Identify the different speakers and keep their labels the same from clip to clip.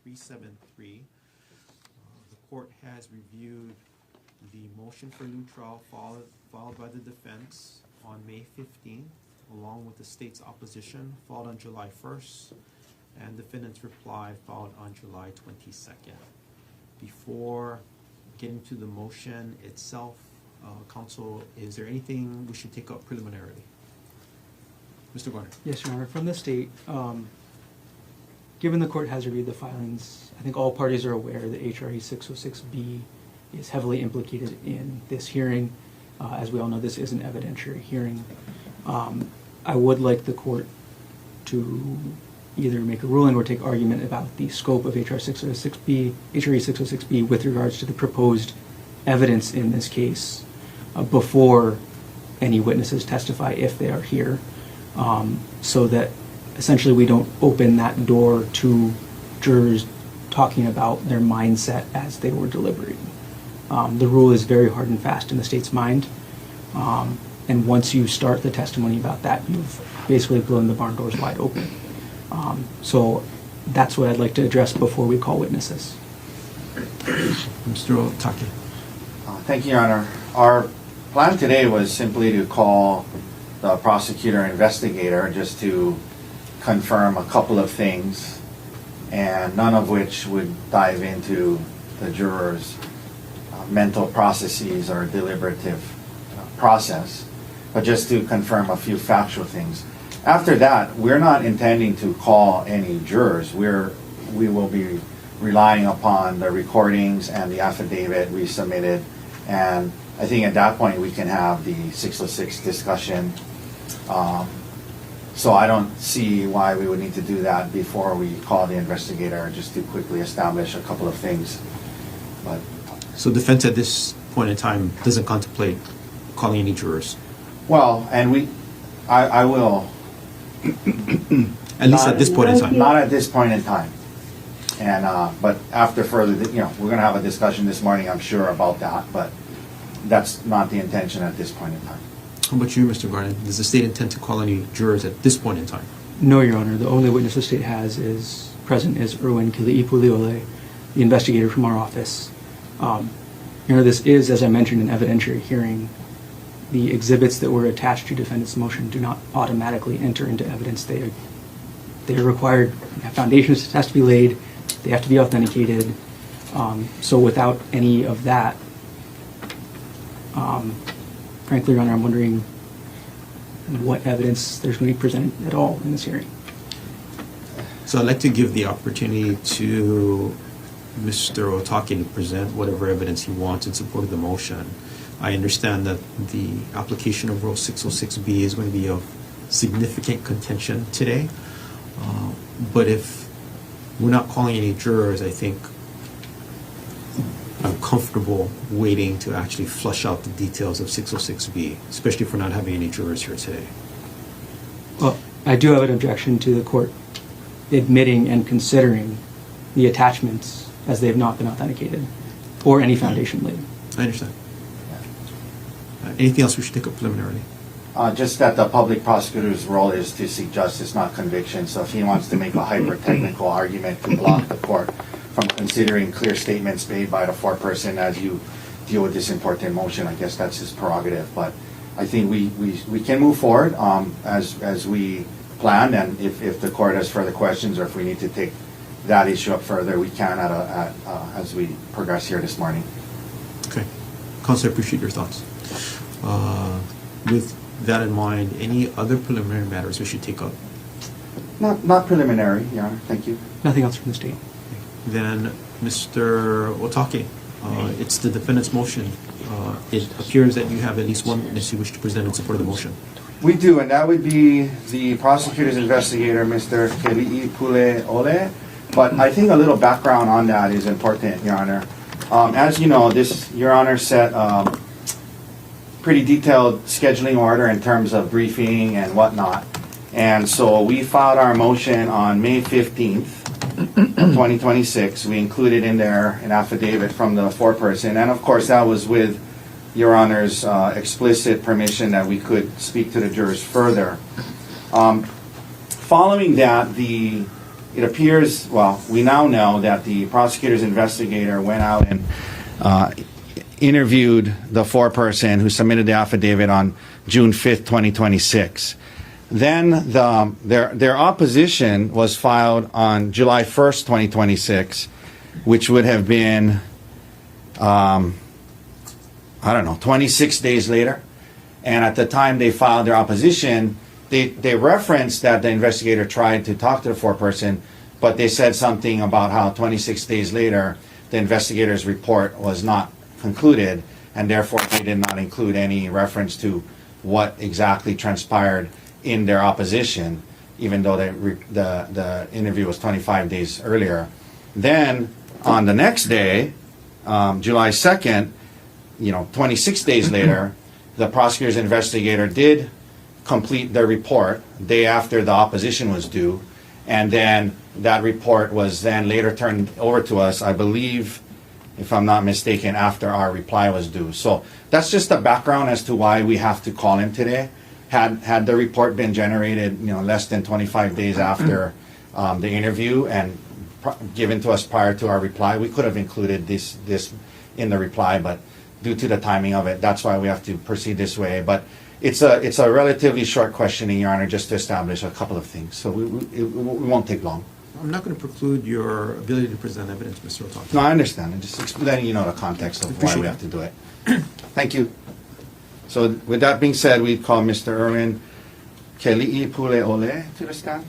Speaker 1: 373. The court has reviewed the motion for new trial filed by the defense on May 15th, along with the state's opposition filed on July 1st, and defendant's reply filed on July 22nd. Before getting to the motion itself, counsel, is there anything we should take up preliminarily? Mr. Garner.
Speaker 2: Yes, Your Honor. From the state, given the court has reviewed the filings, I think all parties are aware that HRE 606B is heavily implicated in this hearing. As we all know, this is an evidentiary hearing. I would like the court to either make a ruling or take argument about the scope of HRE 606B with regards to the proposed evidence in this case before any witnesses testify, if they are here, so that essentially we don't open that door to jurors talking about their mindset as they were deliberating. The rule is very hard and fast in the state's mind, and once you start the testimony about that, you've basically blown the barn doors wide open. So that's what I'd like to address before we call witnesses.
Speaker 1: Mr. Otake.
Speaker 3: Thank you, Your Honor. Our plan today was simply to call the prosecutor investigator just to confirm a couple of things, and none of which would dive into the jurors' mental processes or deliberative process, but just to confirm a few factual things. After that, we're not intending to call any jurors. We will be relying upon the recordings and the affidavit we submitted, and I think at that point we can have the 606 discussion. So I don't see why we would need to do that before we call the investigator, just to quickly establish a couple of things. But
Speaker 1: So defense at this point in time doesn't contemplate calling any jurors?
Speaker 3: well, and I will.
Speaker 1: At least at this point in time?
Speaker 3: Not at this point in time. And but after further, we're going to have a discussion this morning, I'm sure, about that. But that's not the intention at this point in time.
Speaker 1: How about you, Mr. Garner? Does the state intend to call any jurors at this point in time?
Speaker 2: No, Your Honor. The only witness the state has is present is Erwin Kili'ipuliole, the investigator from our office. This is, as I mentioned, an evidentiary hearing. The exhibits that were attached to defendant's motion do not automatically enter into evidence. They are required, foundation has to be laid, they have to be authenticated. So without any of that, frankly, Your Honor, I'm wondering what evidence there's going to be presented at all in this hearing.
Speaker 1: So I'd like to give the opportunity to Mr. Otake to present whatever evidence he wants in support of the motion. I understand that the application of Rule 606B is going to be of significant contention today. But if we're not calling any jurors, I think I'm comfortable waiting to actually flush out the details of 606B, especially if we're not having any jurors here today.
Speaker 2: Well, I do have an objection to the court admitting and considering the attachments as they have not been authenticated or any foundation laid.
Speaker 1: I understand. Anything else we should take up preliminarily?
Speaker 3: Just that the public prosecutor's role is to seek justice, not conviction. So if he wants to make a hyper-technical argument to block the court from considering clear statements made by the foreperson as you deal with this important motion, I guess that's his prerogative. But I think we can move forward as we planned, and if the court has further questions or if we need to take that issue up further, we can as we progress here this morning.
Speaker 1: Okay. Counsel, I appreciate your thoughts. With that in mind, any other preliminary matters we should take up?
Speaker 3: Not preliminary, Your Honor. Thank you.
Speaker 2: Nothing else from the state.
Speaker 1: Then, Mr. Otake, it's the defendant's motion. It appears that you have at least one witness you wish to present in support of the motion.
Speaker 3: We do, and that would be the prosecutor's investigator, Mr. Kili'ipuliole. But I think a little background on that is important, Your Honor. As you know, Your Honor set pretty detailed scheduling order in terms of briefing and whatnot. And so we filed our motion on May 15th of 2026. We included in there an affidavit from the foreperson. And of course, that was with Your Honor's explicit permission that we could speak to the jurors further. Following that, the it appears, well, we now know that the prosecutor's investigator went out and interviewed the foreperson who submitted the affidavit on June 5th, 2026. Then their opposition was filed on July 1st, 2026, which would have been, 26 days later. And at the time they filed their opposition, they referenced that the investigator tried to talk to the foreperson, but they said something about how 26 days later, the investigator's report was not concluded, and therefore they did not include any reference to what exactly transpired in their opposition, even though the interview was 25 days earlier. Then on the next day, July 2nd, 26 days later, the prosecutor's investigator did complete their report day after the opposition was due, and then that report was then later turned over to us, I believe, if I'm not mistaken, after our reply was due. So that's just the background as to why we have to call him today. Had the report been generated, less than 25 days after the interview and given to us prior to our reply, we could have included this in the reply, but due to the timing of it, that's why we have to proceed this way. But it's a relatively short questioning, Your Honor, just to establish a couple of things. So it won't take long.
Speaker 1: I'm not going to preclude your ability to present evidence, Mr. Otake.
Speaker 3: No, I understand. I'm just letting you know the context of why we have to do it. Thank you. So with that being said, we call Mr. Erwin Keli'i Pule'ole to the stand.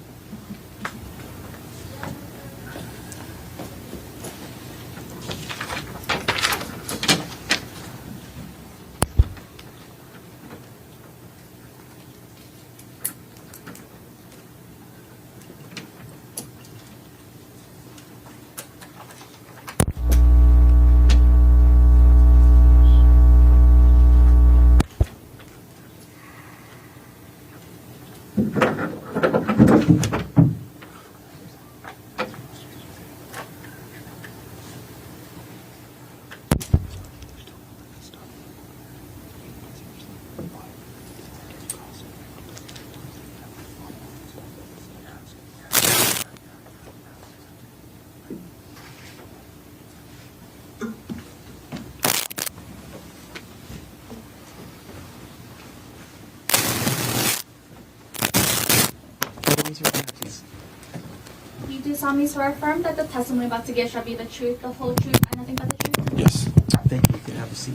Speaker 4: You do solemnly swear or affirm that the testimony about to give shall be the truth, the whole truth, and nothing but the truth?
Speaker 5: Yes.
Speaker 1: Thank you. You can have a seat.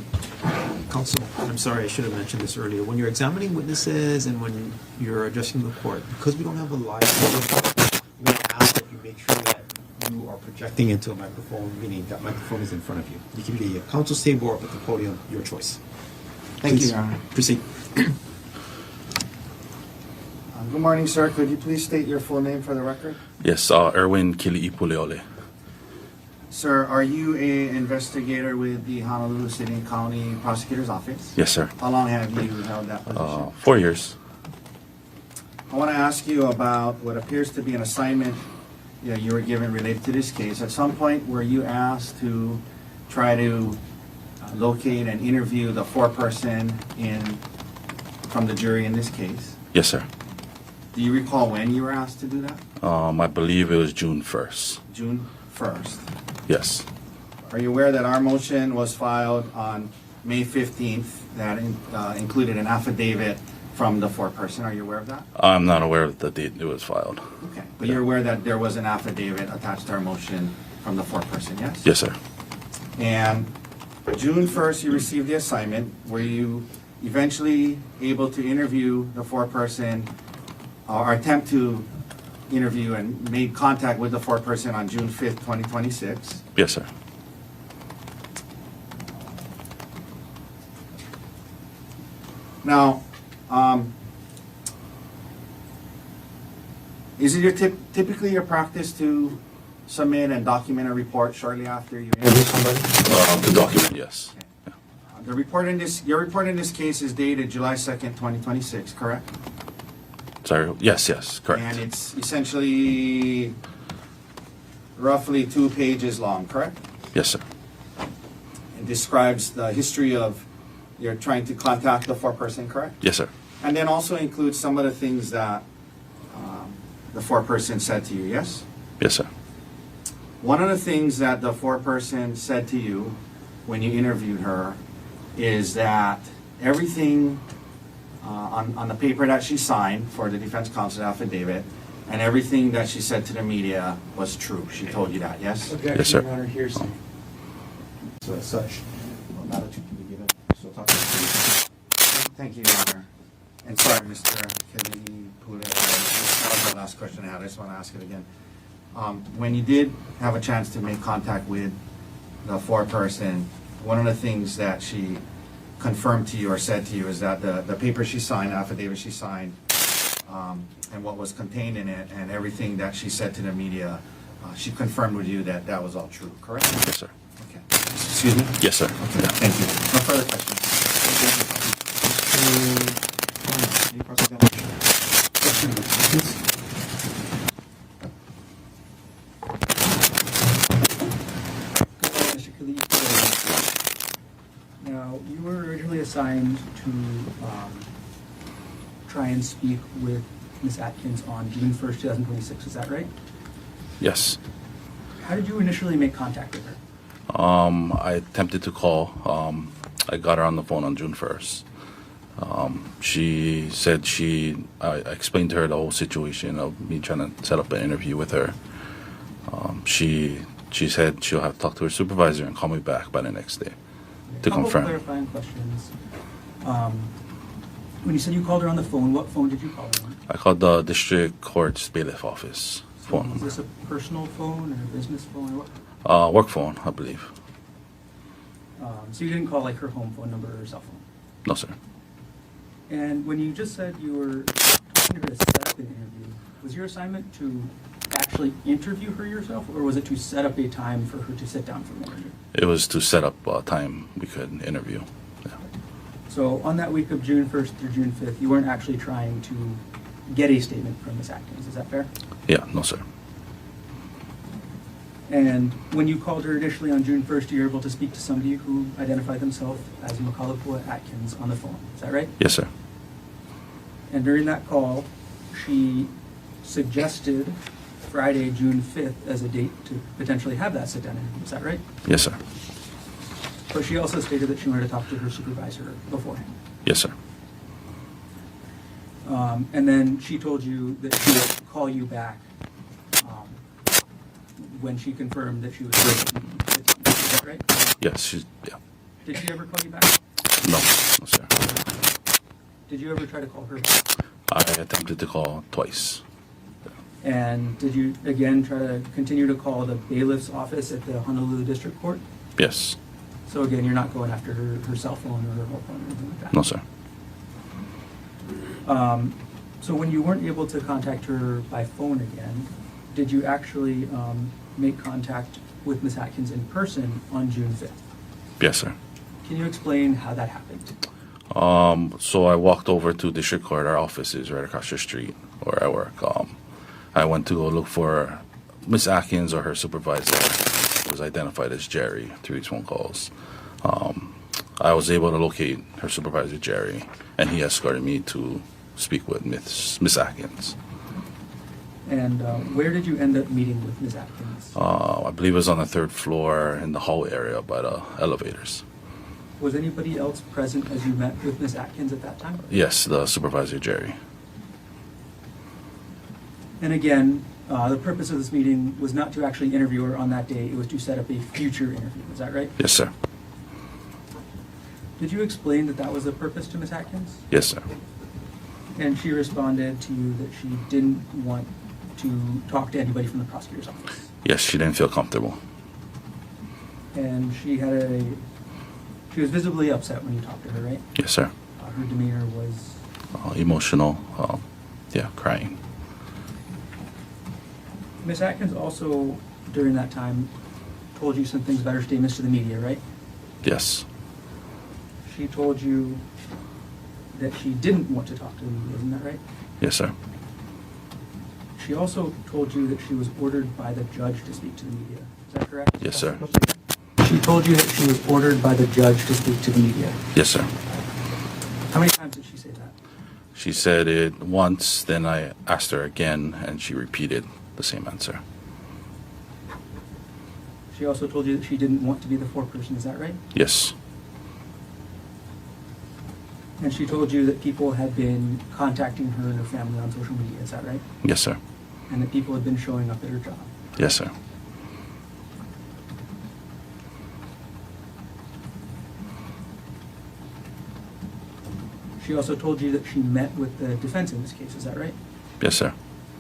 Speaker 1: Counsel, I'm sorry, I should have mentioned this earlier. When you're examining witnesses and when you're addressing the court, because we don't have a live microphone, we ask that you make sure that you are projecting into a microphone, meaning that microphone is in front of you. You can be at counsel's table or up at the podium, your choice.
Speaker 3: Thank
Speaker 1: Please
Speaker 3: you, Your Honor.
Speaker 1: proceed.
Speaker 3: Good morning, sir. Could you please state your full name for the record?
Speaker 5: Yes, Erwin Keli'i Pule'ole.
Speaker 3: Sir, are you an investigator with the Honolulu City and County Prosecutor's Office?
Speaker 5: Yes, sir.
Speaker 3: How long have you held that position?
Speaker 5: 4 years.
Speaker 3: I want to ask you about what appears to be an assignment you were given related to this case. At some point, were you asked to try to locate and interview the foreperson from the jury in this case?
Speaker 5: Yes, sir.
Speaker 3: Do you recall when you were asked to do that?
Speaker 5: I believe it was June 1st.
Speaker 3: June 1st.
Speaker 5: Yes.
Speaker 3: Are you aware that our motion was filed on May 15th that included an affidavit from the foreperson? Are you aware of that?
Speaker 5: I'm not aware of the date it was filed.
Speaker 3: Okay. But you're aware that there was an affidavit attached to our motion from the foreperson, yes?
Speaker 5: Yes, sir.
Speaker 3: And June 1st, you received the assignment. Were you eventually able to interview the foreperson or attempt to interview and made contact with the foreperson on June 5th, 2026?
Speaker 5: Yes, sir.
Speaker 3: Now, is it typically your practice to submit and document a report shortly after you interview somebody?
Speaker 5: The document, yes.
Speaker 3: Your report in this case is dated July 2nd, 2026, correct?
Speaker 5: Sorry. Yes, correct.
Speaker 3: And it's essentially roughly 2 pages long, correct?
Speaker 5: Yes, sir.
Speaker 3: It describes the history of you're trying to contact the foreperson, correct?
Speaker 5: Yes, sir.
Speaker 3: And then also includes some of the things that the foreperson said to you, yes?
Speaker 5: Yes, sir.
Speaker 3: One of the things that the foreperson said to you when you interviewed her is that everything on the paper that she signed for the defense counsel affidavit and everything that she said to the media was true. She told you that, yes?
Speaker 2: Objection,
Speaker 5: Yes, sir.
Speaker 2: Your Honor, hearsay.
Speaker 3: So as such, now that you can be given, so talk to you. Thank you, Your Honor. And sorry, Mr. Puli, that was the last question I had. I just want to ask it again. When you did have a chance to make contact with the foreperson, one of the things that she confirmed to you or said to you is that the paper she signed, affidavit she signed, and what was contained in it, and everything that she said to the media, she confirmed with you that that was all true, correct?
Speaker 5: Yes, sir.
Speaker 3: Okay. Excuse me?
Speaker 5: Yes, sir.
Speaker 3: Okay, thank you. No further questions.
Speaker 1: Any cross-examination?
Speaker 2: Mr. Konig. Now, you were originally assigned to try and speak with Ms. Atkins on June 1st, 2026. Is that right?
Speaker 5: Yes.
Speaker 2: How did you initially make contact with her?
Speaker 5: I attempted to call. I got her on the phone on June 1st. She said I explained to her the whole situation of me trying to set up an interview with her. She said she'll have to talk to her supervisor and call me back by the next day to
Speaker 2: Couple
Speaker 5: confirm.
Speaker 2: clarifying questions. When you said you called her on the phone, what phone did you call her on?
Speaker 5: I called the district court's bailiff office phone
Speaker 2: Is
Speaker 5: number.
Speaker 2: this a personal phone or a business phone or what?
Speaker 5: Work phone, I believe.
Speaker 2: So you didn't call like her home phone number or cell phone?
Speaker 5: No, sir.
Speaker 2: And when you just said you were talking to her to set up an interview, was your assignment to actually interview her yourself, or was it to set up a time for her to sit down for an interview?
Speaker 5: It was to set up a time we could interview. Yeah.
Speaker 2: So on that week of June 1st through June 5th, you weren't actually trying to get a statement from Ms. Atkins, is that fair?
Speaker 5: Yeah, no, sir.
Speaker 2: And when you called her initially on June 1st, you were able to speak to somebody who identified themselves as Makalapua Atkins on the phone, is that right?
Speaker 5: Yes, sir.
Speaker 2: And during that call, she suggested Friday, June 5th as a date to potentially have that sit-down interview, is that right?
Speaker 5: Yes, sir.
Speaker 2: But she also stated that she wanted to talk to her supervisor beforehand.
Speaker 5: Yes, sir.
Speaker 2: And then she told you that she would call you back when she confirmed that she was ready to meet with you. Is that right?
Speaker 5: Yes, yeah.
Speaker 2: Did she ever call you back?
Speaker 5: No, no, sir.
Speaker 2: Did you ever try to call her back?
Speaker 5: I attempted to call twice.
Speaker 2: And did you again try to continue to call the bailiff's office at the Honolulu District Court?
Speaker 5: Yes.
Speaker 2: So again, you're not going after her cell phone or her home phone or anything like that?
Speaker 5: No, sir.
Speaker 2: So when you weren't able to contact her by phone again, did you actually make contact with Ms. Atkins in person on June 5th?
Speaker 5: Yes, sir.
Speaker 2: Can you explain how that happened?
Speaker 5: So I walked over to District Court. Our office is right across the street where I work. I went to go look for Miss Atkins or her supervisor, who was identified as Jerry through these phone calls. I was able to locate her supervisor, Jerry, and he escorted me to speak with Miss Atkins.
Speaker 2: And where did you end up meeting with Ms. Atkins?
Speaker 5: I believe it was on the 3rd floor in the hallway area by the elevators.
Speaker 2: Was anybody else present as you met with Ms. Atkins at that time?
Speaker 5: Yes, the supervisor, Jerry.
Speaker 2: And again, the purpose of this meeting was not to actually interview her on that day, it was to set up a future interview, is that right?
Speaker 5: Yes, sir.
Speaker 2: Did you explain that that was the purpose to Ms. Atkins?
Speaker 5: Yes, sir.
Speaker 2: And she responded to you that she didn't want to talk to anybody from the prosecutor's office.
Speaker 5: Yes, she didn't feel comfortable.
Speaker 2: And she was visibly upset when you talked to her, right?
Speaker 5: Yes, sir.
Speaker 2: Her demeanor was...
Speaker 5: Emotional. Crying.
Speaker 2: Ms. Atkins also, during that time, told you some things about her statements to the media, right?
Speaker 5: Yes.
Speaker 2: She told you that she didn't want to talk to the media, isn't that right?
Speaker 5: Yes, sir.
Speaker 2: She also told you that she was ordered by the judge to speak to the media. Is that correct?
Speaker 5: Yes, sir.
Speaker 2: She told you that she was ordered by the judge to speak to the media.
Speaker 5: Yes, sir.
Speaker 2: How many times did she say that?
Speaker 5: She said it once, then I asked her again, and she repeated the same answer.
Speaker 2: She also told you that she didn't want to be the foreperson, is that right?
Speaker 5: Yes.
Speaker 2: And she told you that people had been contacting her and her family on social media, is that right?
Speaker 5: Yes, sir.
Speaker 2: And that people had been showing up at her job.
Speaker 5: Yes, sir.
Speaker 2: She also told you that she met with the defense in this case, is that right?
Speaker 5: Yes, sir.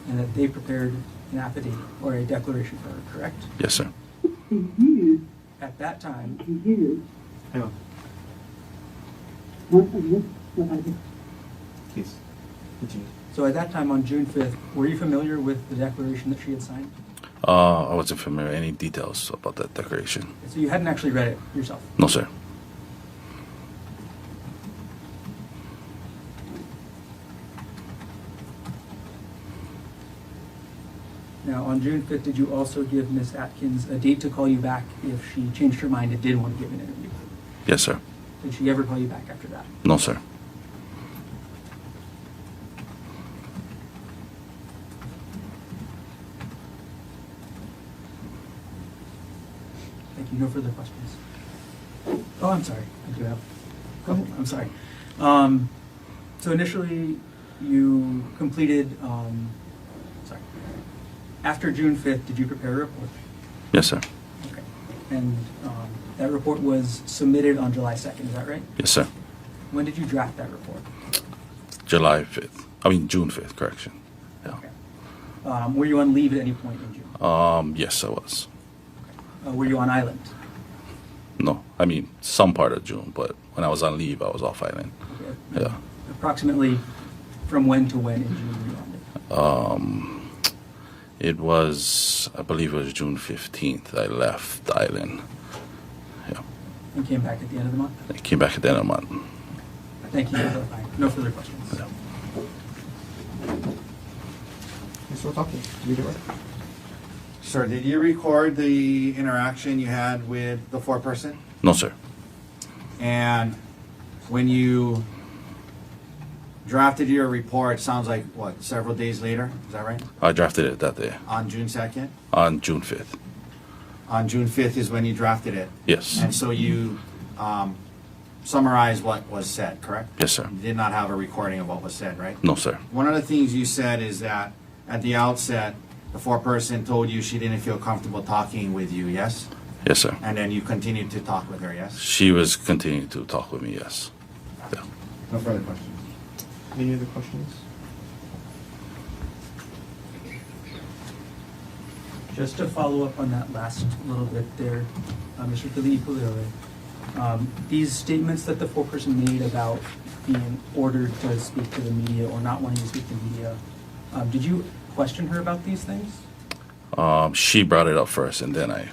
Speaker 2: And that they prepared an affidavit or a declaration for her, correct?
Speaker 5: Yes, sir.
Speaker 2: At that time,
Speaker 1: Hang on, please, continue.
Speaker 2: so at that time on June 5th, were you familiar with the declaration that she had signed?
Speaker 5: I wasn't familiar with any details about that declaration.
Speaker 2: So you hadn't actually read it yourself?
Speaker 5: No, sir.
Speaker 2: Now, on June 5th, did you also give Ms. Atkins a date to call you back if she changed her mind and did want to give an interview?
Speaker 5: Yes, sir.
Speaker 2: Did she ever call you back after that?
Speaker 5: No, sir.
Speaker 2: Thank you. No further questions. Oh, I'm sorry. I do have.
Speaker 6: Go ahead.
Speaker 2: I'm sorry. So initially, you completed. Sorry. After June 5th, did you prepare a report?
Speaker 5: Yes, sir.
Speaker 2: Okay. And that report was submitted on July 2nd. Is that right?
Speaker 5: Yes, sir.
Speaker 2: When did you draft that report?
Speaker 5: July 5th. I mean, June 5th, correction. Yeah.
Speaker 2: Okay. Were you on leave at any point in June?
Speaker 5: Yes, I was.
Speaker 2: Were you on island?
Speaker 5: No, I mean, some part of June, but when I was on leave, I was off island.
Speaker 2: Okay.
Speaker 5: Yeah.
Speaker 2: Approximately from when to when in June were you on leave?
Speaker 5: It was, I believe it was June 15th, I left the island. Yeah.
Speaker 2: And came back at the end of the month?
Speaker 5: I came back at the end of the month.
Speaker 2: Thank you for clarifying. No further questions.
Speaker 5: Yeah.
Speaker 1: Mr. Otake, read it right.
Speaker 3: Sir, did you record the interaction you had with the foreperson?
Speaker 5: No, sir.
Speaker 3: And when you drafted your report, sounds like, what, several days later? Is that right?
Speaker 5: I drafted it that day,
Speaker 3: On June 2nd?
Speaker 5: on June 5th.
Speaker 3: On June 5th is when you drafted it.
Speaker 5: Yes.
Speaker 3: And so you summarized what was said, correct?
Speaker 5: Yes, sir.
Speaker 3: You did not have a recording of what was said, right?
Speaker 5: No, sir.
Speaker 3: One of the things you said is that at the outset, the foreperson told you she didn't feel comfortable talking with you, yes?
Speaker 5: Yes, sir.
Speaker 3: And then you continued to talk with her, yes?
Speaker 5: She was continuing to talk with me, yes. Yeah.
Speaker 3: No further questions.
Speaker 1: Any other questions?
Speaker 2: Just to follow up on that last little bit there, Mr. Pali Puka, these statements that the foreperson made about being ordered to speak to the media or not wanting to speak to the media, did you question her about these things?
Speaker 5: She brought it up first, and then I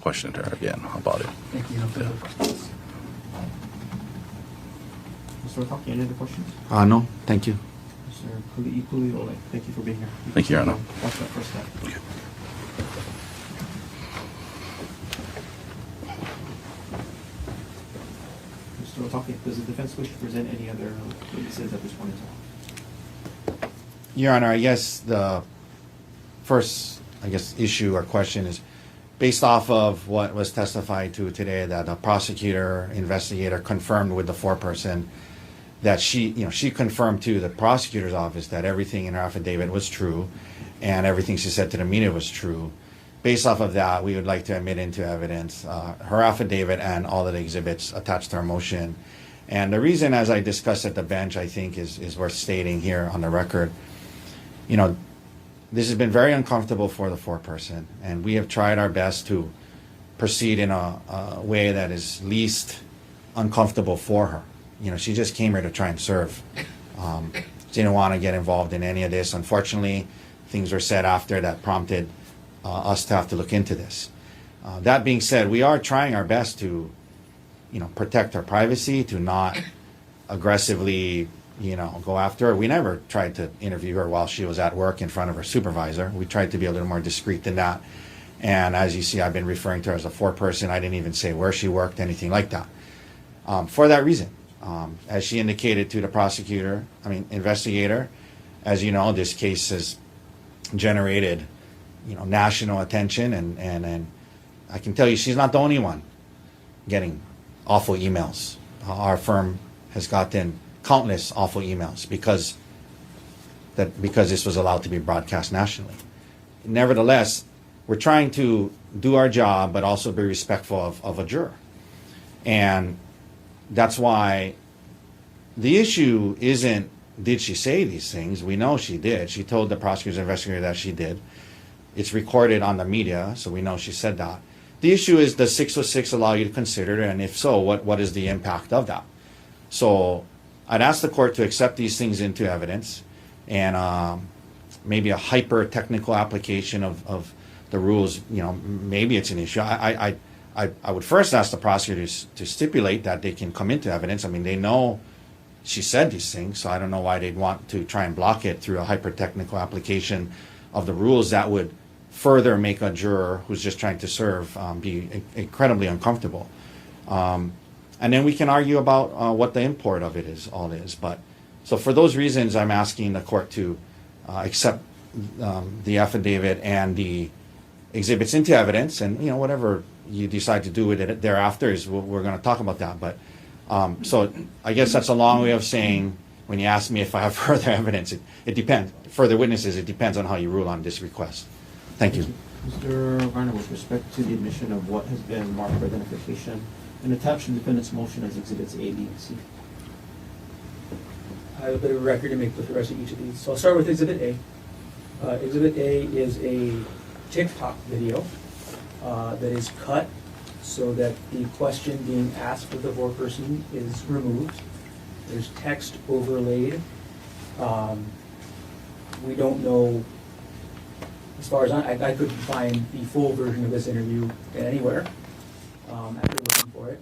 Speaker 5: questioned her again about it.
Speaker 2: Thank you. No further questions.
Speaker 1: Mr. Otake, any other questions?
Speaker 3: No, thank you.
Speaker 1: Mr. Puli, thank you for being here.
Speaker 5: Thank you, Your Honor.
Speaker 1: That's that first step.
Speaker 5: Okay.
Speaker 1: Mr. Otake, does the defense wish to present any other witnesses at this point in time?
Speaker 3: Your Honor, I guess the first, issue or question is based off of what was testified to today, that the prosecutor, investigator confirmed with the foreperson that she confirmed to the prosecutor's office that everything in her affidavit was true and everything she said to the media was true. Based off of that, we would like to admit into evidence her affidavit and all of the exhibits attached to her motion. And the reason, as I discussed at the bench, I think is worth stating here on the record. This has been very uncomfortable for the foreperson, and we have tried our best to proceed in a way that is least uncomfortable for her. She just came here to try and serve. Didn't want to get involved in any of this. Unfortunately, things were said after that prompted us to have to look into this. That being said, we are trying our best to, protect her privacy, to not aggressively, go after her. We never tried to interview her while she was at work in front of her supervisor. We tried to be a little more discreet than that. And as you see, I've been referring to her as a foreperson. I didn't even say where she worked, anything like that. For that reason, as she indicated to the investigator, as you know, this case has generated, national attention and I can tell you she's not the only one getting awful emails. Our firm has gotten countless awful emails because this was allowed to be broadcast nationally. Nevertheless, we're trying to do our job, but also be respectful of a juror. And that's why the issue isn't, did she say these things? We know she did. She told the prosecutor's investigator that she did. It's recorded on the media, so we know she said that. The issue is, does 606 allow you to consider it? And if so, what is the impact of that? So I'd ask the court to accept these things into evidence, and maybe a hyper-technical application of the rules, maybe it's an issue. I would first ask the prosecutors to stipulate that they can come into evidence. I mean, they know she said these things, so I don't know why they'd want to try and block it through a hyper-technical application of the rules that would further make a juror who's just trying to serve be incredibly uncomfortable. And then we can argue about what the import of it is. But so for those reasons, I'm asking the court to accept the affidavit and the exhibits into evidence, and whatever you decide to do with it thereafter is we're going to talk about that. But so I guess that's a long way of saying, when you ask me if I have further evidence, it depends. Further witnesses, it depends on how you rule on this request. Thank you.
Speaker 1: Mr. Garner, with respect to the admission of what has been marked for identification and attached to the defendant's motion as exhibits A, B, and C.
Speaker 2: I have a bit of a record to make with the rest of each of these. So I'll start with Exhibit A. Exhibit A is a TikTok video that is cut so that the question being asked of the foreperson is removed. There's text overlaid. We don't know, as far as I couldn't find the full version of this interview anywhere after looking for it.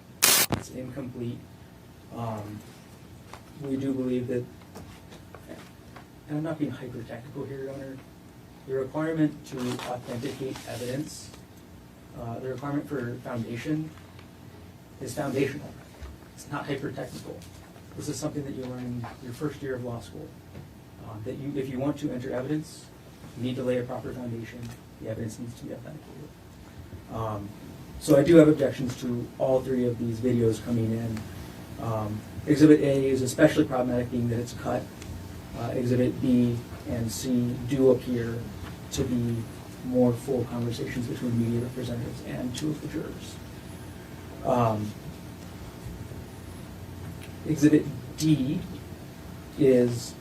Speaker 2: It's incomplete. We do believe that, and I'm not being hyper-technical here, Your Honor, the requirement to authenticate evidence, the requirement for foundation is foundational. It's not hyper-technical. This is something that you learn in your first year of law school. That if you want to enter evidence, you need to lay a proper foundation. The evidence needs to be authenticated. So I do have objections to all three of these videos coming in. Exhibit A is especially problematic, being that it's cut. Exhibit B and C do appear to be more full conversations between media representatives and two of the jurors. Exhibit D is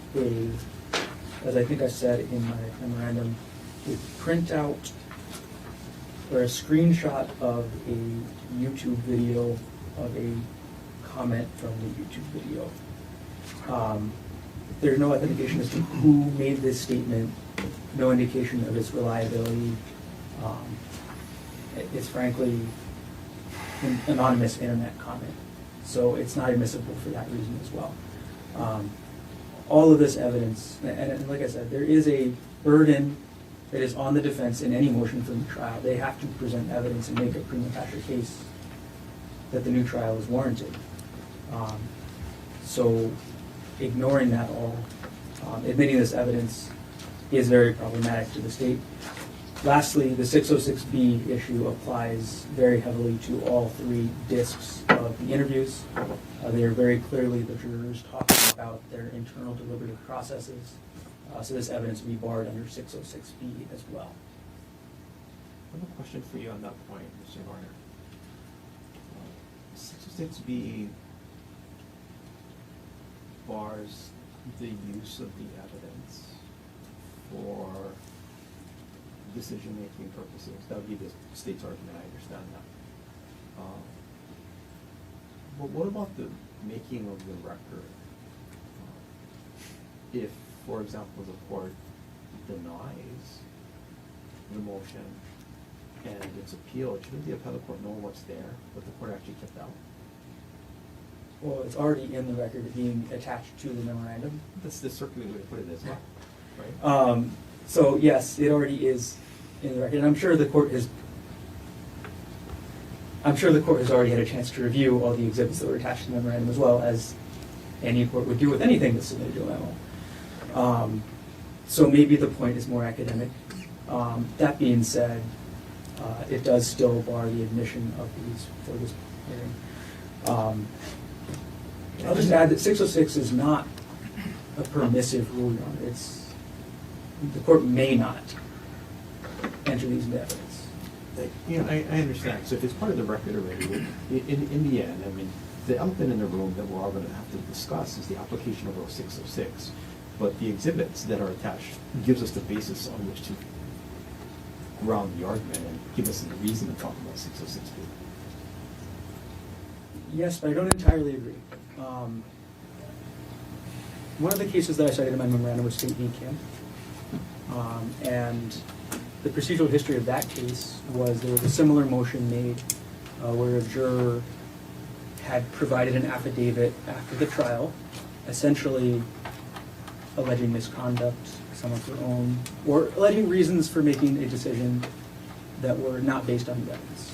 Speaker 2: as I think I said in my memorandum, a printout or a screenshot of a YouTube video of a comment from the YouTube video. There's no authentication as to who made this statement, no indication of its reliability. It's frankly an anonymous internet comment, so it's not admissible for that reason as well. All of this evidence, and like I said, there is a burden that is on the defense in any motion for new trial. They have to present evidence and make a prima facie case that the new trial is warranted. So ignoring that all, admitting this evidence is very problematic to the state. Lastly, the 606B issue applies very heavily to all three discs of the interviews. They are very clearly the jurors talking about their internal deliberative processes. So this evidence will be barred under 606B as well.
Speaker 1: I have a question for you on that point, Mr. Garner. 606B bars the use of the evidence for decision-making purposes. That would be the state's argument, I understand that. But what about the making of the record? If, for example, the court denies the motion and it's appealed, shouldn't the appellate court know what's there, what the court actually kept out?
Speaker 2: Well, it's already in the record being attached to the memorandum.
Speaker 1: That's the circular way to put it, isn't it? Right?
Speaker 2: So yes, it already is in the record, and I'm sure the court has already had a chance to review all the exhibits that were attached to the memorandum, as well as any court would do with anything that's submitted to a memo. So maybe the point is more academic. That being said, it does still bar the admission of these for this hearing. I'll just add that 606 is not a permissive rule, Your Honor. The court may not enter these into evidence.
Speaker 1: I understand. So if it's part of the record already, in the end, I mean, the elephant in the room that we're all going to have to discuss is the application of Rule 606. But the exhibits that are attached gives us the basis on which to ground the argument and give us a reason to talk about 606B.
Speaker 2: Yes, but I don't entirely agree. One of the cases that I cited in my memorandum was State v. Kim. And the procedural history of that case was there was a similar motion made where a juror had provided an affidavit after the trial, essentially alleging misconduct, some of her own, or alleging reasons for making a decision that were not based on the evidence.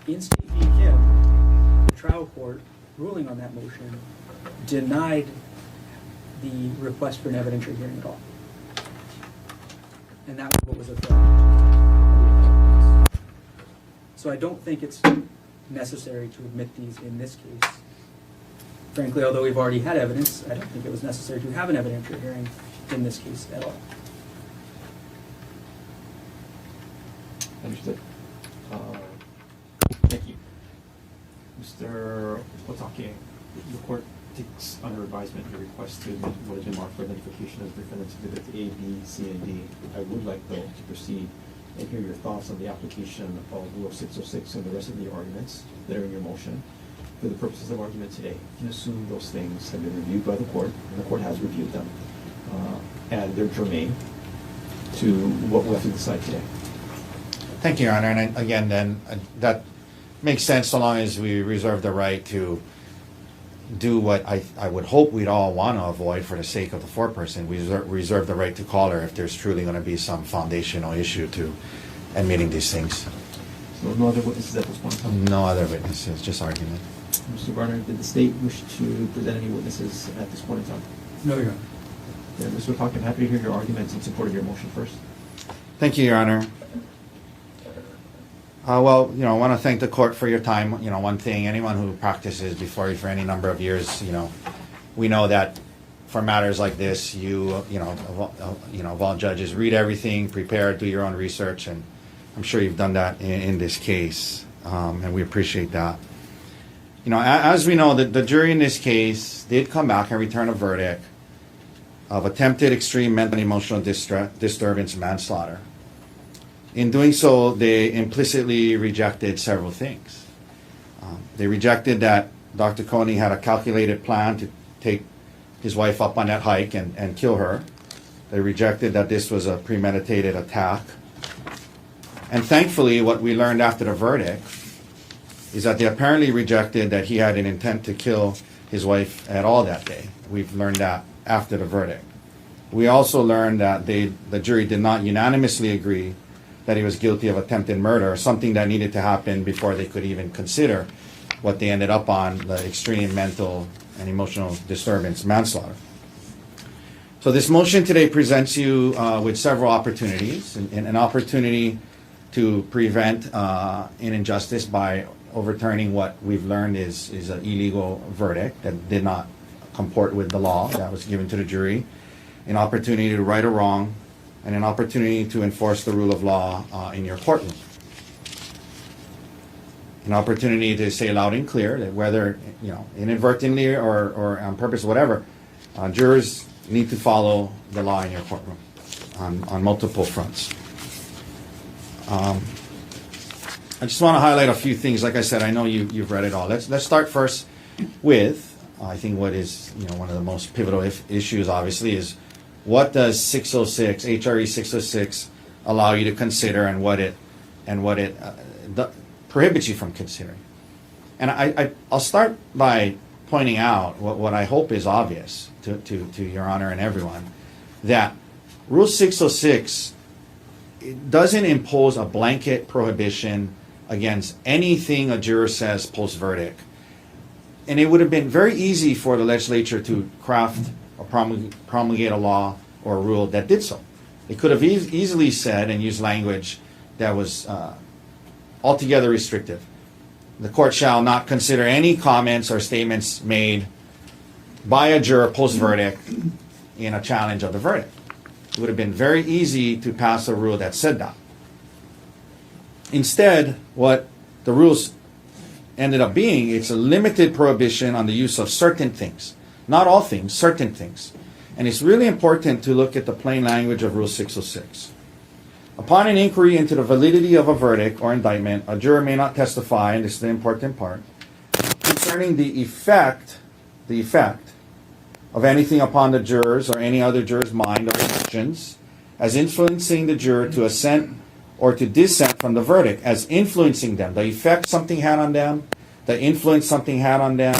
Speaker 2: In State v. Kim, the trial court, ruling on that motion, denied the request for an evidentiary hearing at all. And that was what was affirmed. So I don't think it's necessary to admit these in this case. Frankly, although we've already had evidence, I don't think it was necessary to have an evidentiary hearing in this case at all.
Speaker 1: Understood. Thank you. Mr. Otake, the court takes under advisement your request to admit what has been marked for identification as defendants exhibits A, B, C, and D. I would like, though, to proceed and hear your thoughts on the application of Rule 606 and the rest of the arguments that are in your motion. For the purposes of argument today, you assume those things have been reviewed by the court, and the court has reviewed them, and they're germane to what we'll have to decide today.
Speaker 3: Thank you, Your Honor. And again, then, that makes sense so long as we reserve the right to do what I would hope we'd all want to avoid for the sake of the foreperson. We reserve the right to call her if there's truly going to be some foundational issue to admitting these things.
Speaker 1: So no other witnesses at this point in time?
Speaker 3: No other witnesses, just argument.
Speaker 1: Mr. Garner, did the state wish to present any witnesses at this point in time?
Speaker 2: No, Your Honor.
Speaker 1: Yeah, Mr. Otake, I'm happy to hear your arguments in support of your motion first.
Speaker 3: Thank you, Your Honor. Well, I want to thank the court for your time. One thing, anyone who practices before you for any number of years, we know that for matters like this, of all judges, read everything, prepare, do your own research, and I'm sure you've done that in this case, and we appreciate that. As we know, the jury in this case did come back and return a verdict of attempted extreme mental and emotional disturbance manslaughter. In doing so, they implicitly rejected several things. They rejected that Dr. Konig had a calculated plan to take his wife up on that hike and kill her. They rejected that this was a premeditated attack. And thankfully, what we learned after the verdict is that they apparently rejected that he had an intent to kill his wife at all that day. We've learned that after the verdict. We also learned that the jury did not unanimously agree that he was guilty of attempted murder, something that needed to happen before they could even consider what they ended up on, the extreme mental and emotional disturbance manslaughter. So this motion today presents you with several opportunities, an opportunity to prevent an injustice by overturning what we've learned is an illegal verdict that did not comport with the law that was given to the jury, an opportunity to right a wrong, and an opportunity to enforce the rule of law in your courtroom. An opportunity to say loud and clear that whether inadvertently or on purpose, whatever, jurors need to follow the law in your courtroom on multiple fronts. I just want to highlight a few things. Like I said, I know you've read it all. Let's start first with I think what is one of the most pivotal issues. Obviously, is what does 606 HRE 606 allow you to consider, and what it prohibits you from considering. And I'll start by pointing out what I hope is obvious to Your Honor and everyone, that Rule 606 doesn't impose a blanket prohibition against anything a juror says post-verdict. And it would have been very easy for the legislature to craft or promulgate a law or a rule that did so. They could have easily said and used language that was altogether restrictive. The court shall not consider any comments or statements made by a juror post-verdict in a challenge of the verdict. It would have been very easy to pass a rule that said that. Instead, what the rules ended up being, it's a limited prohibition on the use of certain things. Not all things, certain things. And it's really important to look at the plain language of Rule 606. Upon an inquiry into the validity of a verdict or indictment, a juror may not testify, and this is the important part, concerning the effect of anything upon the jurors or any other juror's mind or emotions as influencing the juror to assent or to dissent from the verdict, as influencing them, the effect something had on them, the influence something had on them,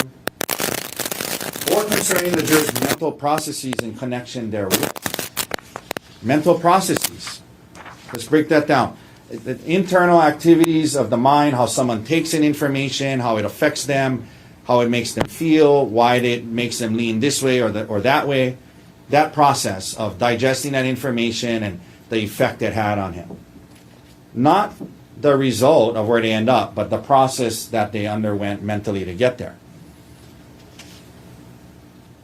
Speaker 3: or concerning the juror's mental processes in connection therewith. Mental processes. Let's break that down. The internal activities of the mind, how someone takes in information, how it affects them, how it makes them feel, why it makes them lean this way or that way. That process of digesting that information and the effect it had on him. Not the result of where they end up, but the process that they underwent mentally to get there.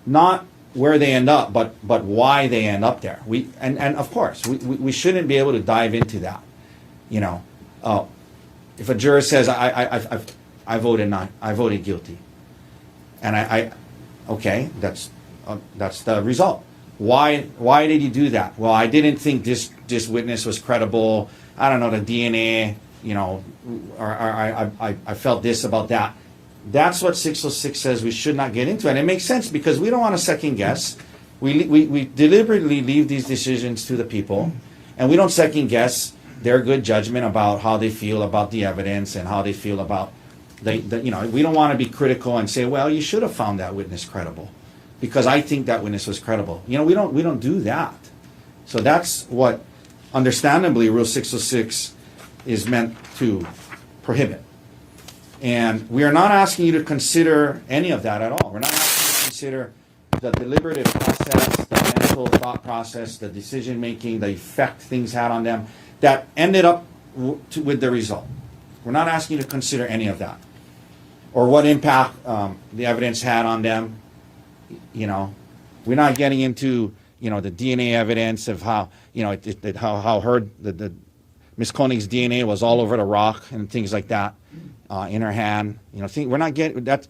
Speaker 3: Not where they end up, but why they end up there. And of course, we shouldn't be able to dive into that. You know, if a juror says, I voted not, I voted guilty. And okay, that's the result. Why did you do that? Well, I didn't think this witness was credible. I don't know, the DNA, you know, or I felt this about that. That's what 606 says we should not get into. And it makes sense because we don't want to second guess. We deliberately leave these decisions to the people, and we don't second guess their good judgment about how they feel about the evidence and how they feel about you know, we don't want to be critical and say, well, you should have found that witness credible because I think that witness was credible. You know, we don't do that. So that's what, understandably, Rule 606 is meant to prohibit. And we are not asking you to consider any of that at all. We're not asking you to consider the deliberative process, the mental thought process, the decision making, the effect things had on them that ended up with the result. We're not asking you to consider any of that. Or what impact the evidence had on them. You know, we're not getting into, you know, the DNA evidence of how, you know, how the Miss Konig's DNA was all over the rock and things like that in her hand. You know, we're not getting that.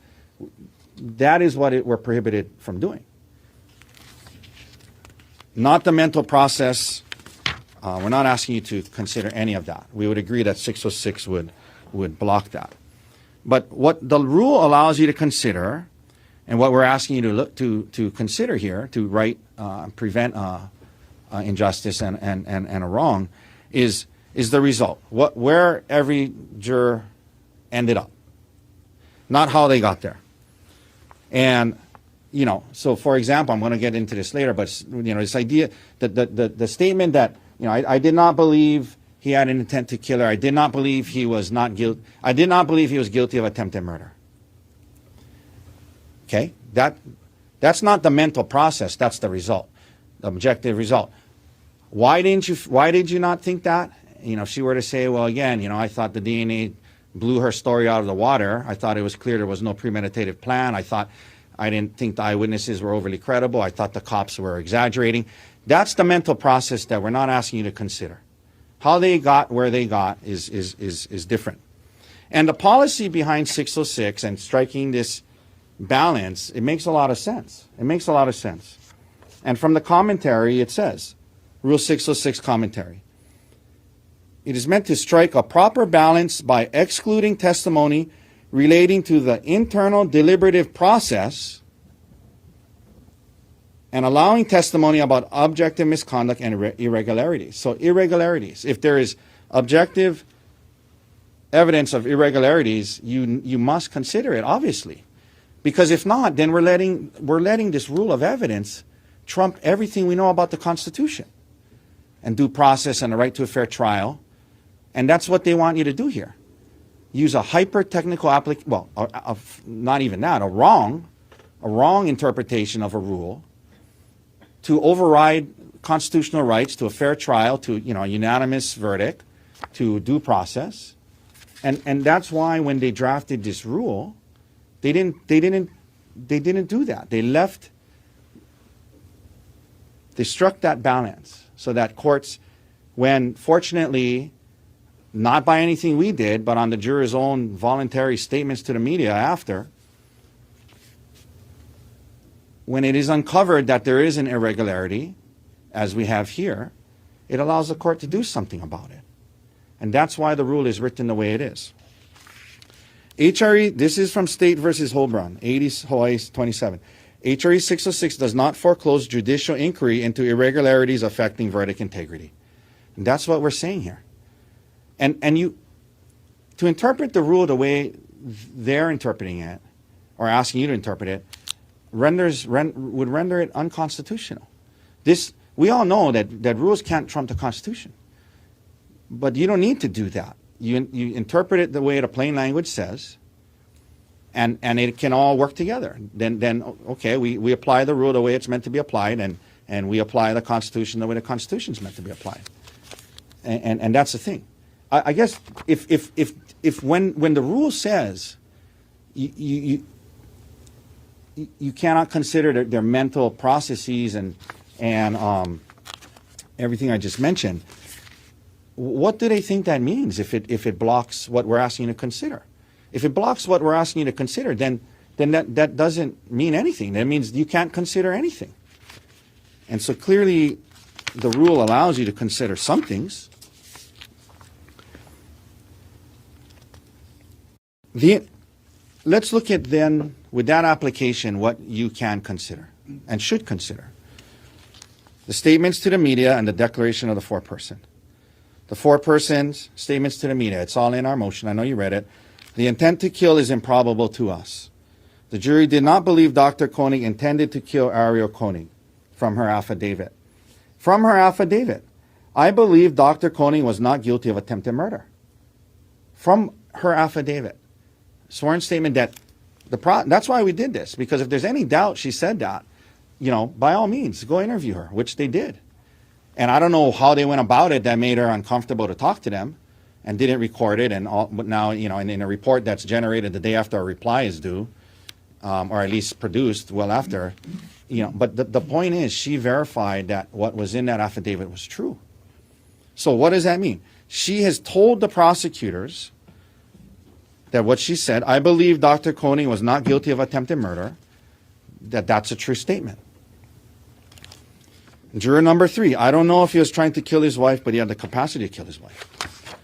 Speaker 3: That is what we're prohibited from doing. Not the mental process. We're not asking you to consider any of that. We would agree that 606 would block that. But what the rule allows you to consider, and what we're asking you to look to consider here to prevent injustice and a wrong, is the result. Where every juror ended up, not how they got there. And you know, so for example, I'm going to get into this later, but you know, this idea that the statement that, you know, I did not believe he had an intent to kill her. I did not believe he was not guilty. I did not believe he was guilty of attempted murder. Okay, that's not the mental process. That's the result, the objective result. Why did you not think that? You know, if she were to say, well, again, you know, I thought the DNA blew her story out of the water. I thought it was clear there was no premeditated plan. I didn't think the eyewitnesses were overly credible. I thought the cops were exaggerating. That's the mental process that we're not asking you to consider. How they got where they got is different. And the policy behind 606 and striking this balance, it makes a lot of sense. It makes a lot of sense. And from the commentary, it says, Rule 606 commentary, it is meant to strike a proper balance by excluding testimony relating to the internal deliberative process and allowing testimony about objective misconduct and irregularities. So irregularities, if there is objective evidence of irregularities, you must consider it, obviously. Because if not, then we're letting this rule of evidence trump everything we know about the Constitution and due process and the right to a fair trial. And that's what they want you to do here. Use a hyper-technical application, well, not even that, a wrong interpretation of a rule to override constitutional rights to a fair trial, to a unanimous verdict, to due process, and that's why when they drafted this rule, they didn't do that. They struck that balance so that courts, when fortunately, not by anything we did, but on the jurors' own voluntary statements to the media after, when it is uncovered that there is an irregularity, as we have here, it allows the court to do something about it. And that's why the rule is written the way it is. HRE, this is from State versus Holbrun, 80 Hawaii 27. HRE 606 does not foreclose judicial inquiry into irregularities affecting verdict integrity. And that's what we're saying here. And you, to interpret the rule the way they're interpreting it, or asking you to interpret it, would render it unconstitutional. We all know that rules can't trump the Constitution. But you don't need to do that. You interpret it the way the plain language says, and it can all work together. Then okay, we apply the rule the way it's meant to be applied, and we apply the Constitution the way the Constitution is meant to be applied. And that's the thing. I guess if when the rule says you cannot consider their mental processes and everything I just mentioned, what do they think that means if it blocks what we're asking you to consider? If it blocks what we're asking you to consider, then that doesn't mean anything. That means you can't consider anything. And so clearly the rule allows you to consider some things. Let's look at then, with that application, what you can consider and should consider. The statements to the media and the declaration of the foreperson. The foreperson's statements to the media, it's all in our motion. I know you read it. The intent to kill is improbable to us. The jury did not believe Dr. Konig intended to kill Arielle Konig from her affidavit. From her affidavit, I believe Dr. Konig was not guilty of attempted murder. From her affidavit. Sworn statement that that's why we did this, because if there's any doubt she said that, by all means, go interview her, which they did. And I don't know how they went about it that made her uncomfortable to talk to them and didn't record it. And but now, in a report that's generated the day after a reply is due, or at least produced well after, but the point is she verified that what was in that affidavit was true. So what does that mean? She has told the prosecutors that what she said, I believe Dr. Konig was not guilty of attempted murder, that's a true statement. Juror number 3, I don't know if he was trying to kill his wife, but he had the capacity to kill his wife.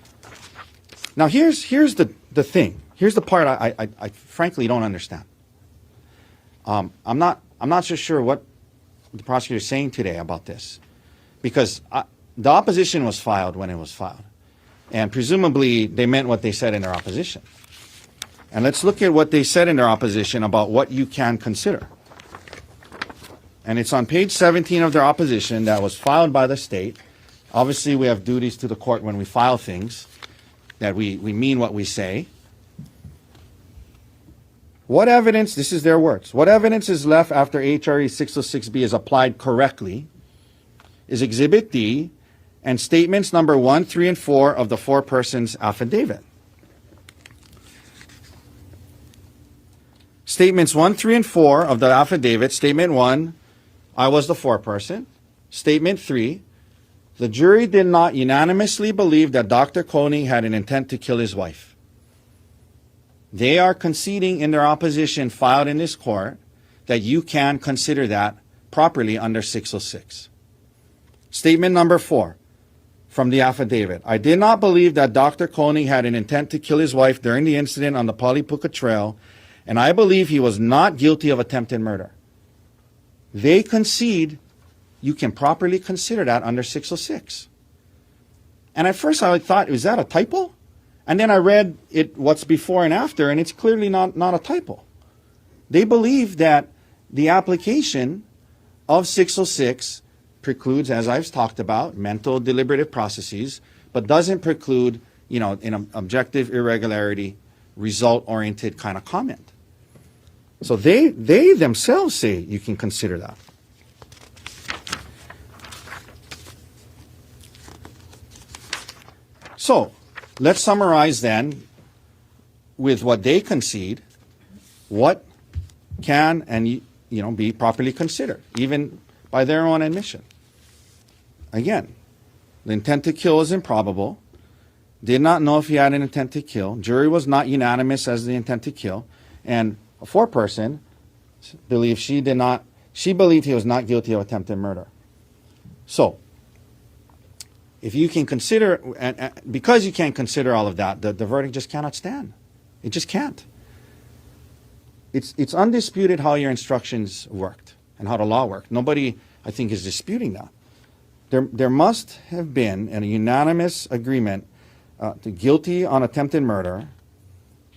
Speaker 3: Now here's the thing. Here's the part I frankly don't understand. I'm not so sure what the prosecutor is saying today about this, because the opposition was filed when it was filed, and presumably they meant what they said in their opposition. And let's look at what they said in their opposition about what you can consider. And it's on page 17 of their opposition that was filed by the state. Obviously, we have duties to the court when we file things, that we mean what we say. What evidence, this is their words, what evidence is left after HRE 606B is applied correctly is Exhibit D and statements number 1, 3, and 4 of the foreperson's affidavit. Statements 1, 3, and 4 of the affidavit. Statement 1, I was the foreperson. Statement 3, the jury did not unanimously believe that Dr. Konig had an intent to kill his wife. They are conceding in their opposition filed in this court that you can consider that properly under 606. Statement number 4 from the affidavit. I did not believe that Dr. Konig had an intent to kill his wife during the incident on the Pali Puka Trail, and I believe he was not guilty of attempted murder. They concede you can properly consider that under 606. And at first I thought, is that a typo? And then I read what's before and after, and it's clearly not a typo. They believe that the application of 606 precludes, as I've talked about, mental deliberative processes, but doesn't preclude, an objective irregularity, result-oriented kind of comment. So they themselves say you can consider that. So, let's summarize then with what they concede, what can and be properly considered, even by their own admission. Again, the intent to kill is improbable. Did not know if he had an intent to kill. Jury was not unanimous as the intent to kill. And a foreperson believed she believed he was not guilty of attempted murder. So, if you can consider, and because you can't consider all of that, the verdict just cannot stand. It just can't. It's undisputed how your instructions worked and how the law worked. Nobody, I think, is disputing that. There must have been a unanimous agreement to guilty on attempted murder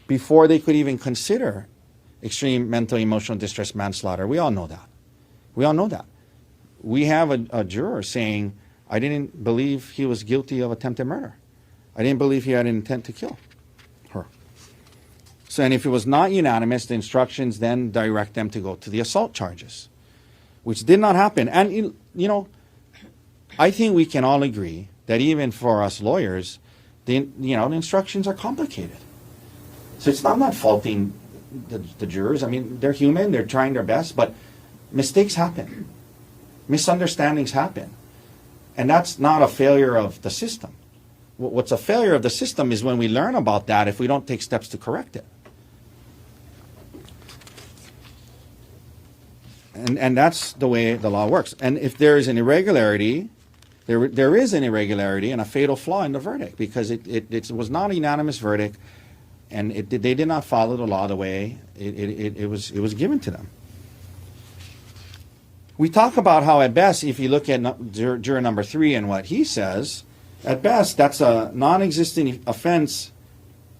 Speaker 3: before they could even consider extreme mental emotional distress manslaughter. We all know that. We all know that. We have a juror saying, I didn't believe he was guilty of attempted murder. I didn't believe he had an intent to kill her. So, and if it was not unanimous, the instructions then direct them to go to the assault charges, which did not happen. And, I think we can all agree that even for us lawyers, the instructions are complicated. So I'm not faulting the jurors. I mean, they're human, they're trying their best, but mistakes happen. Misunderstandings happen. And that's not a failure of the system. What's a failure of the system is when we learn about that if we don't take steps to correct it. And that's the way the law works. And if there is an irregularity, there is an irregularity and a fatal flaw in the verdict because it was not a unanimous verdict, and they did not follow the law the way it was given to them. We talk about how at best, if you look at juror number 3 and what he says, at best that's a non-existent offense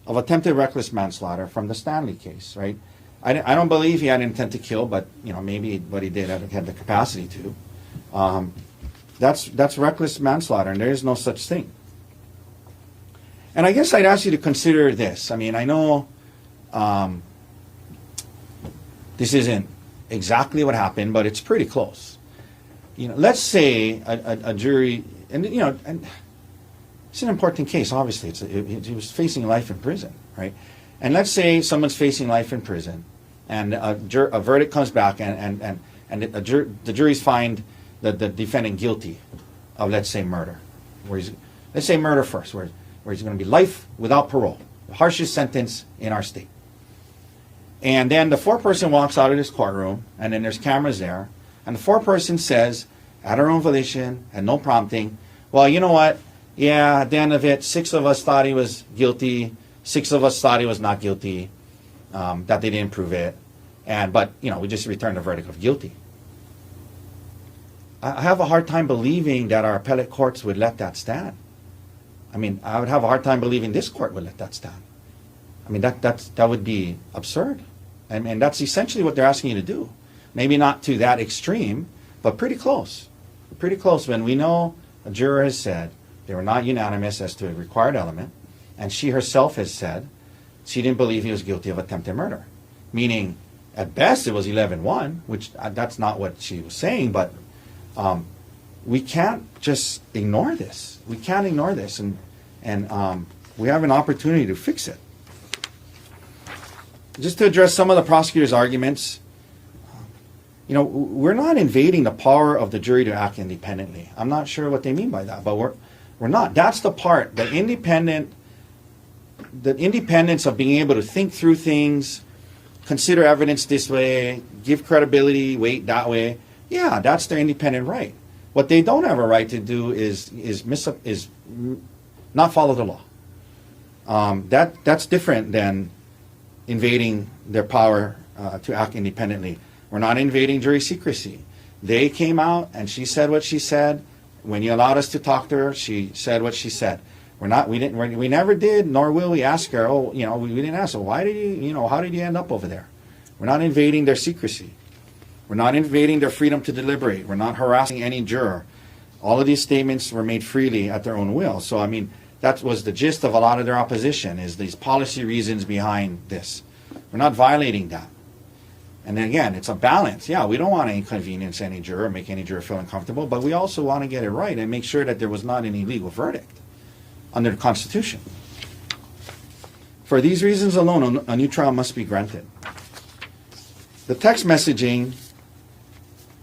Speaker 3: of attempted reckless manslaughter from the Stanley case, right? I don't believe he had intent to kill, but maybe what he did had the capacity to. That's reckless manslaughter, and there is no such thing. And I guess I'd ask you to consider this. I mean, I know this isn't exactly what happened, but it's pretty close. Let's say a jury, and it's an important case. Obviously, he was facing life in prison, right? And let's say someone's facing life in prison, and a verdict comes back, and the juries find the defendant guilty of, let's say, murder. Let's say murder first, where he's going to be life without parole, the harshest sentence in our state. And then the foreperson walks out of this courtroom, and then there's cameras there, and the foreperson says, at her own volition, and no prompting, well, you know what? Yeah, at the end of it, 6 of us thought he was guilty, 6 of us thought he was not guilty, that they didn't prove it, but we just returned a verdict of guilty. I have a hard time believing that our appellate courts would let that stand. I mean, I would have a hard time believing this court would let that stand. I mean, that would be absurd. And that's essentially what they're asking you to do. Maybe not to that extreme, but pretty close. Pretty close when we know a juror has said they were not unanimous as to a required element, and she herself has said she didn't believe he was guilty of attempted murder. Meaning, at best, it was 11-1, which that's not what she was saying, but we can't just ignore this. We can't ignore this, and we have an opportunity to fix it. Just to address some of the prosecutor's arguments, we're not invading the power of the jury to act independently. I'm not sure what they mean by that, but we're not. That's the part, the independence of being able to think through things, consider evidence this way, give credibility, weight that way. Yeah, that's their independent right. What they don't have a right to do is not follow the law. That's different than invading their power to act independently. We're not invading jury secrecy. They came out and she said what she said. When you allowed us to talk to her, she said what she said. We never did, nor will we ask her. We didn't ask her. Why did you? How did you end up over there? We're not invading their secrecy. We're not invading their freedom to deliberate. We're not harassing any juror. All of these statements were made freely at their own will. So, I mean, that was the gist of a lot of their opposition, is these policy reasons behind this. We're not violating that. And then again, it's a balance. Yeah, we don't want to inconvenience any juror, make any juror feel uncomfortable, but we also want to get it right and make sure that there was not an illegal verdict. under the Constitution. For these reasons alone, a new trial must be granted. The text messaging,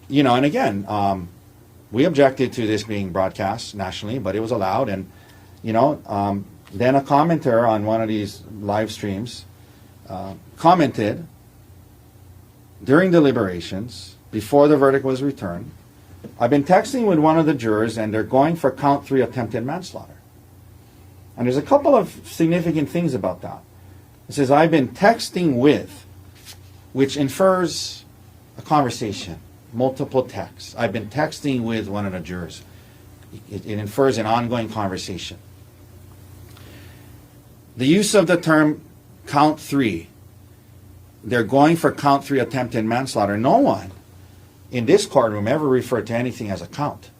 Speaker 3: and again, we objected to this being broadcast nationally, but it was allowed. And, then a commenter on one of these live streams commented during deliberations, before the verdict was returned, I've been texting with one of the jurors and they're going for count 3 attempted manslaughter. And there's a couple of significant things about that. It says, I've been texting with, which infers a conversation, multiple texts. I've been texting with one of the jurors. It infers an ongoing conversation. The use of the term count 3, they're going for count 3 attempted manslaughter. No one in this courtroom ever referred to anything as a count.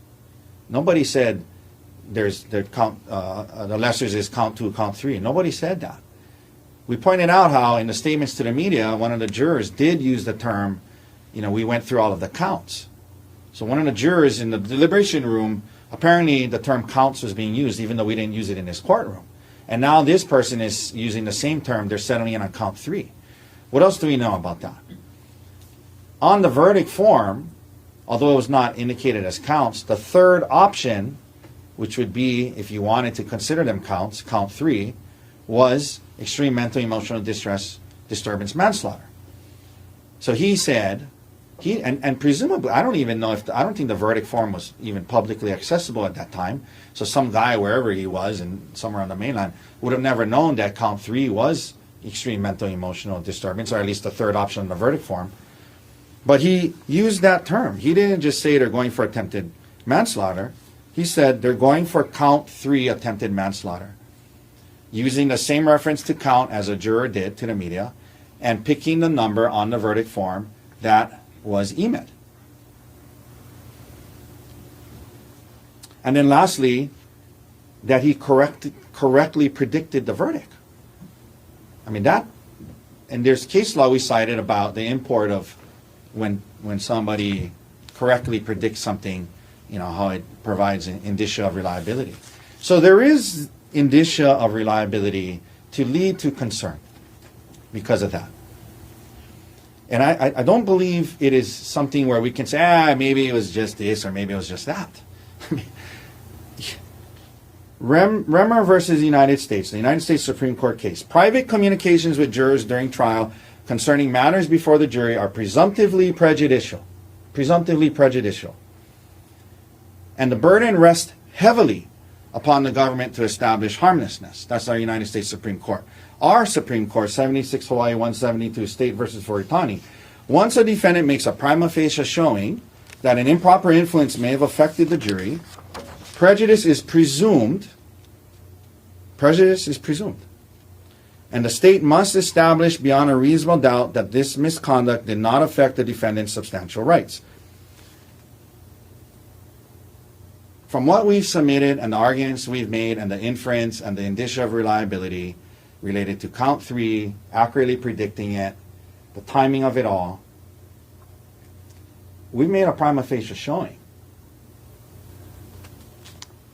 Speaker 3: Nobody said the lessers is count 2, count 3. Nobody said that. We pointed out how in the statements to the media, one of the jurors did use the term, we went through all of the counts. So one of the jurors in the deliberation room, apparently the term counts was being used, even though we didn't use it in this courtroom. And now this person is using the same term, they're settling in on count 3. What else do we know about that? On the verdict form, although it was not indicated as counts, the third option, which would be, if you wanted to consider them counts, count 3, was extreme mental emotional distress, disturbance, manslaughter. So he said, and presumably, I don't think the verdict form was even publicly accessible at that time. So some guy, wherever he was, and somewhere on the mainland, would have never known that count 3 was extreme mental emotional disturbance, or at least the third option on the verdict form. But he used that term. He didn't just say they're going for attempted manslaughter. He said they're going for count 3 attempted manslaughter, using the same reference to count as a juror did to the media, and picking the number on the verdict form that was emailed. And then lastly, that he correctly predicted the verdict. I mean, and there's case law we cited about the import of when somebody correctly predicts something, how it provides an indicia of reliability. So there is indicia of reliability to lead to concern because of that. And I don't believe it is something where we can say, maybe it was just this or maybe it was just that. Remmer versus the United States, the United States Supreme Court case. Private communications with jurors during trial concerning matters before the jury are presumptively prejudicial. Presumptively prejudicial. And the burden rests heavily upon the government to establish harmlessness. That's our United States Supreme Court. Our Supreme Court, 76 Hawaii 172, State versus Voritani. Once a defendant makes a prima facie showing that an improper influence may have affected the jury, prejudice is presumed. Prejudice is presumed. And the state must establish beyond a reasonable doubt that this misconduct did not affect the defendant's substantial rights. From what we've submitted and the arguments we've made and the inference and the indicia of reliability related to count 3, accurately predicting it, the timing of it all, we've made a prima facie showing.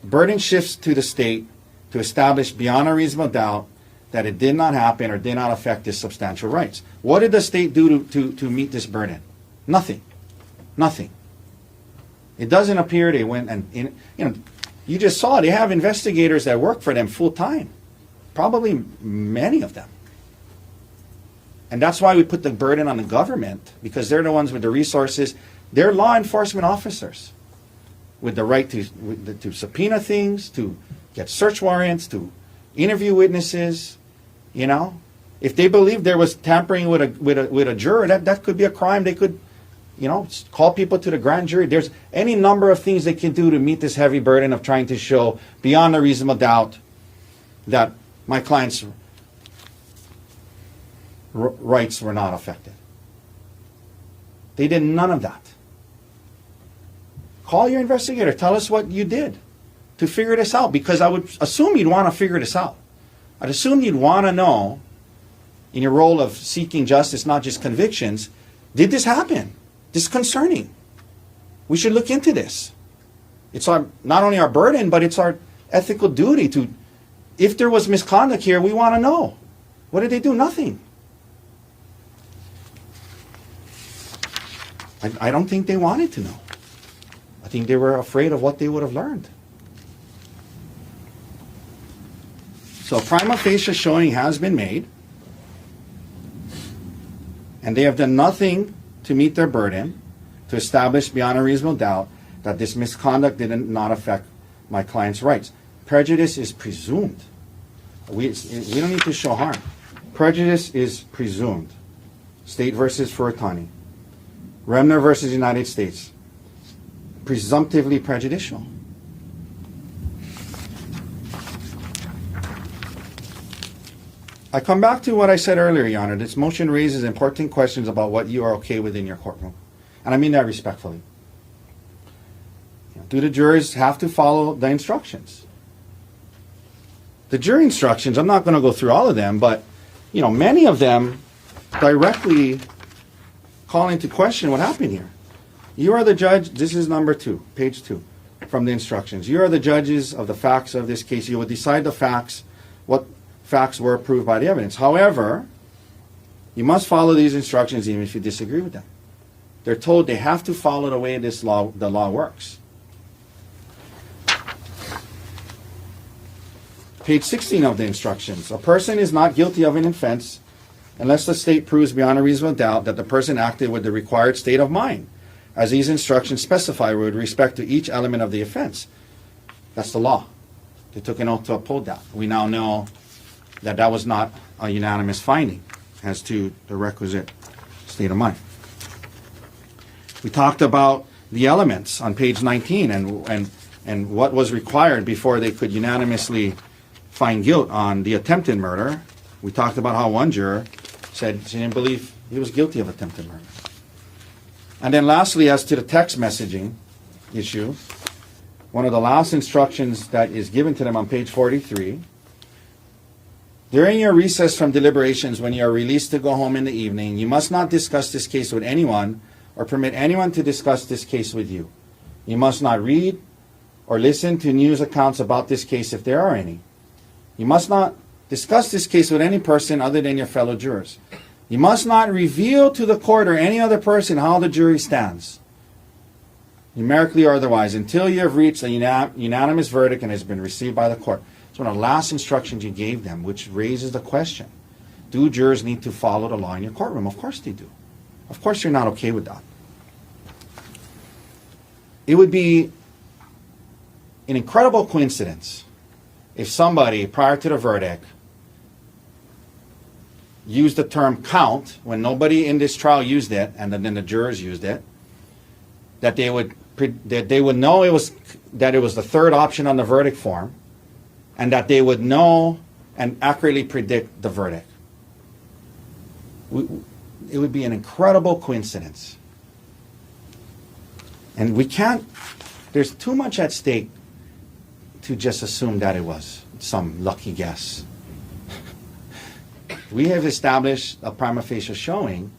Speaker 3: Burden shifts to the state to establish beyond a reasonable doubt that it did not happen or did not affect his substantial rights. What did the state do to meet this burden? Nothing. Nothing. It doesn't appear they went and, you just saw they have investigators that work for them full time. Probably many of them. And that's why we put the burden on the government, because they're the ones with the resources. They're law enforcement officers with the right to subpoena things, to get search warrants, to interview witnesses. If they believe there was tampering with a juror, that could be a crime. They could, call people to the grand jury. There's any number of things they can do to meet this heavy burden of trying to show beyond a reasonable doubt that my client's rights were not affected. They did none of that. Call your investigator. Tell us what you did to figure this out, because I would assume you'd want to figure this out. I'd assume you'd want to know, in your role of seeking justice, not just convictions, did this happen? This is concerning. We should look into this. It's not only our burden, but it's our ethical duty to if there was misconduct here, we want to know. What did they do? Nothing. I don't think they wanted to know. I think they were afraid of what they would have learned. So prima facie showing has been made, and they have done nothing to meet their burden to establish beyond a reasonable doubt that this misconduct did not affect my client's rights. Prejudice is presumed. We don't need to show harm. Prejudice is presumed. State versus Furatani. Remner versus United States. Presumptively prejudicial. I come back to what I said earlier, Your Honor. This motion raises important questions about what you are okay with in your courtroom. And I mean that respectfully. Do the jurors have to follow the instructions? The jury instructions, I'm not going to go through all of them, but many of them directly call into question what happened here. You are the judge, this is number 2, page 2, from the instructions. You are the judges of the facts of this case. You will decide the facts, what facts were proved by the evidence. However, you must follow these instructions even if you disagree with them. They're told they have to follow the way the law works. Page 16 of the instructions. A person is not guilty of an offense unless the state proves beyond a reasonable doubt that the person acted with the required state of mind, as these instructions specify with respect to each element of the offense. That's the law. They took an oath to uphold that. We now know that that was not a unanimous finding as to the requisite state of mind. We talked about the elements on page 19 and what was required before they could unanimously find guilt on the attempted murder. We talked about how one juror said she didn't believe he was guilty of attempted murder. And then lastly, as to the text messaging issue, one of the last instructions that is given to them on page 43, during your recess from deliberations when you are released to go home in the evening, you must not discuss this case with anyone or permit anyone to discuss this case with you. You must not read or listen to news accounts about this case if there are any. You must not discuss this case with any person other than your fellow jurors. You must not reveal to the court or any other person how the jury stands, numerically or otherwise, until you have reached a unanimous verdict and has been received by the court. It's one of the last instructions you gave them, which raises the question, do jurors need to follow the law in your courtroom? Of course they do. Of course you're not okay with that. It would be an incredible coincidence if somebody, prior to the verdict, used the term count when nobody in this trial used it, and then the jurors used it, that they would know it was the third option on the verdict form, and that they would know and accurately predict the verdict. It would be an incredible coincidence. And we can't, there's too much at stake to just assume that it was some lucky guess. We have established a prima facie showing.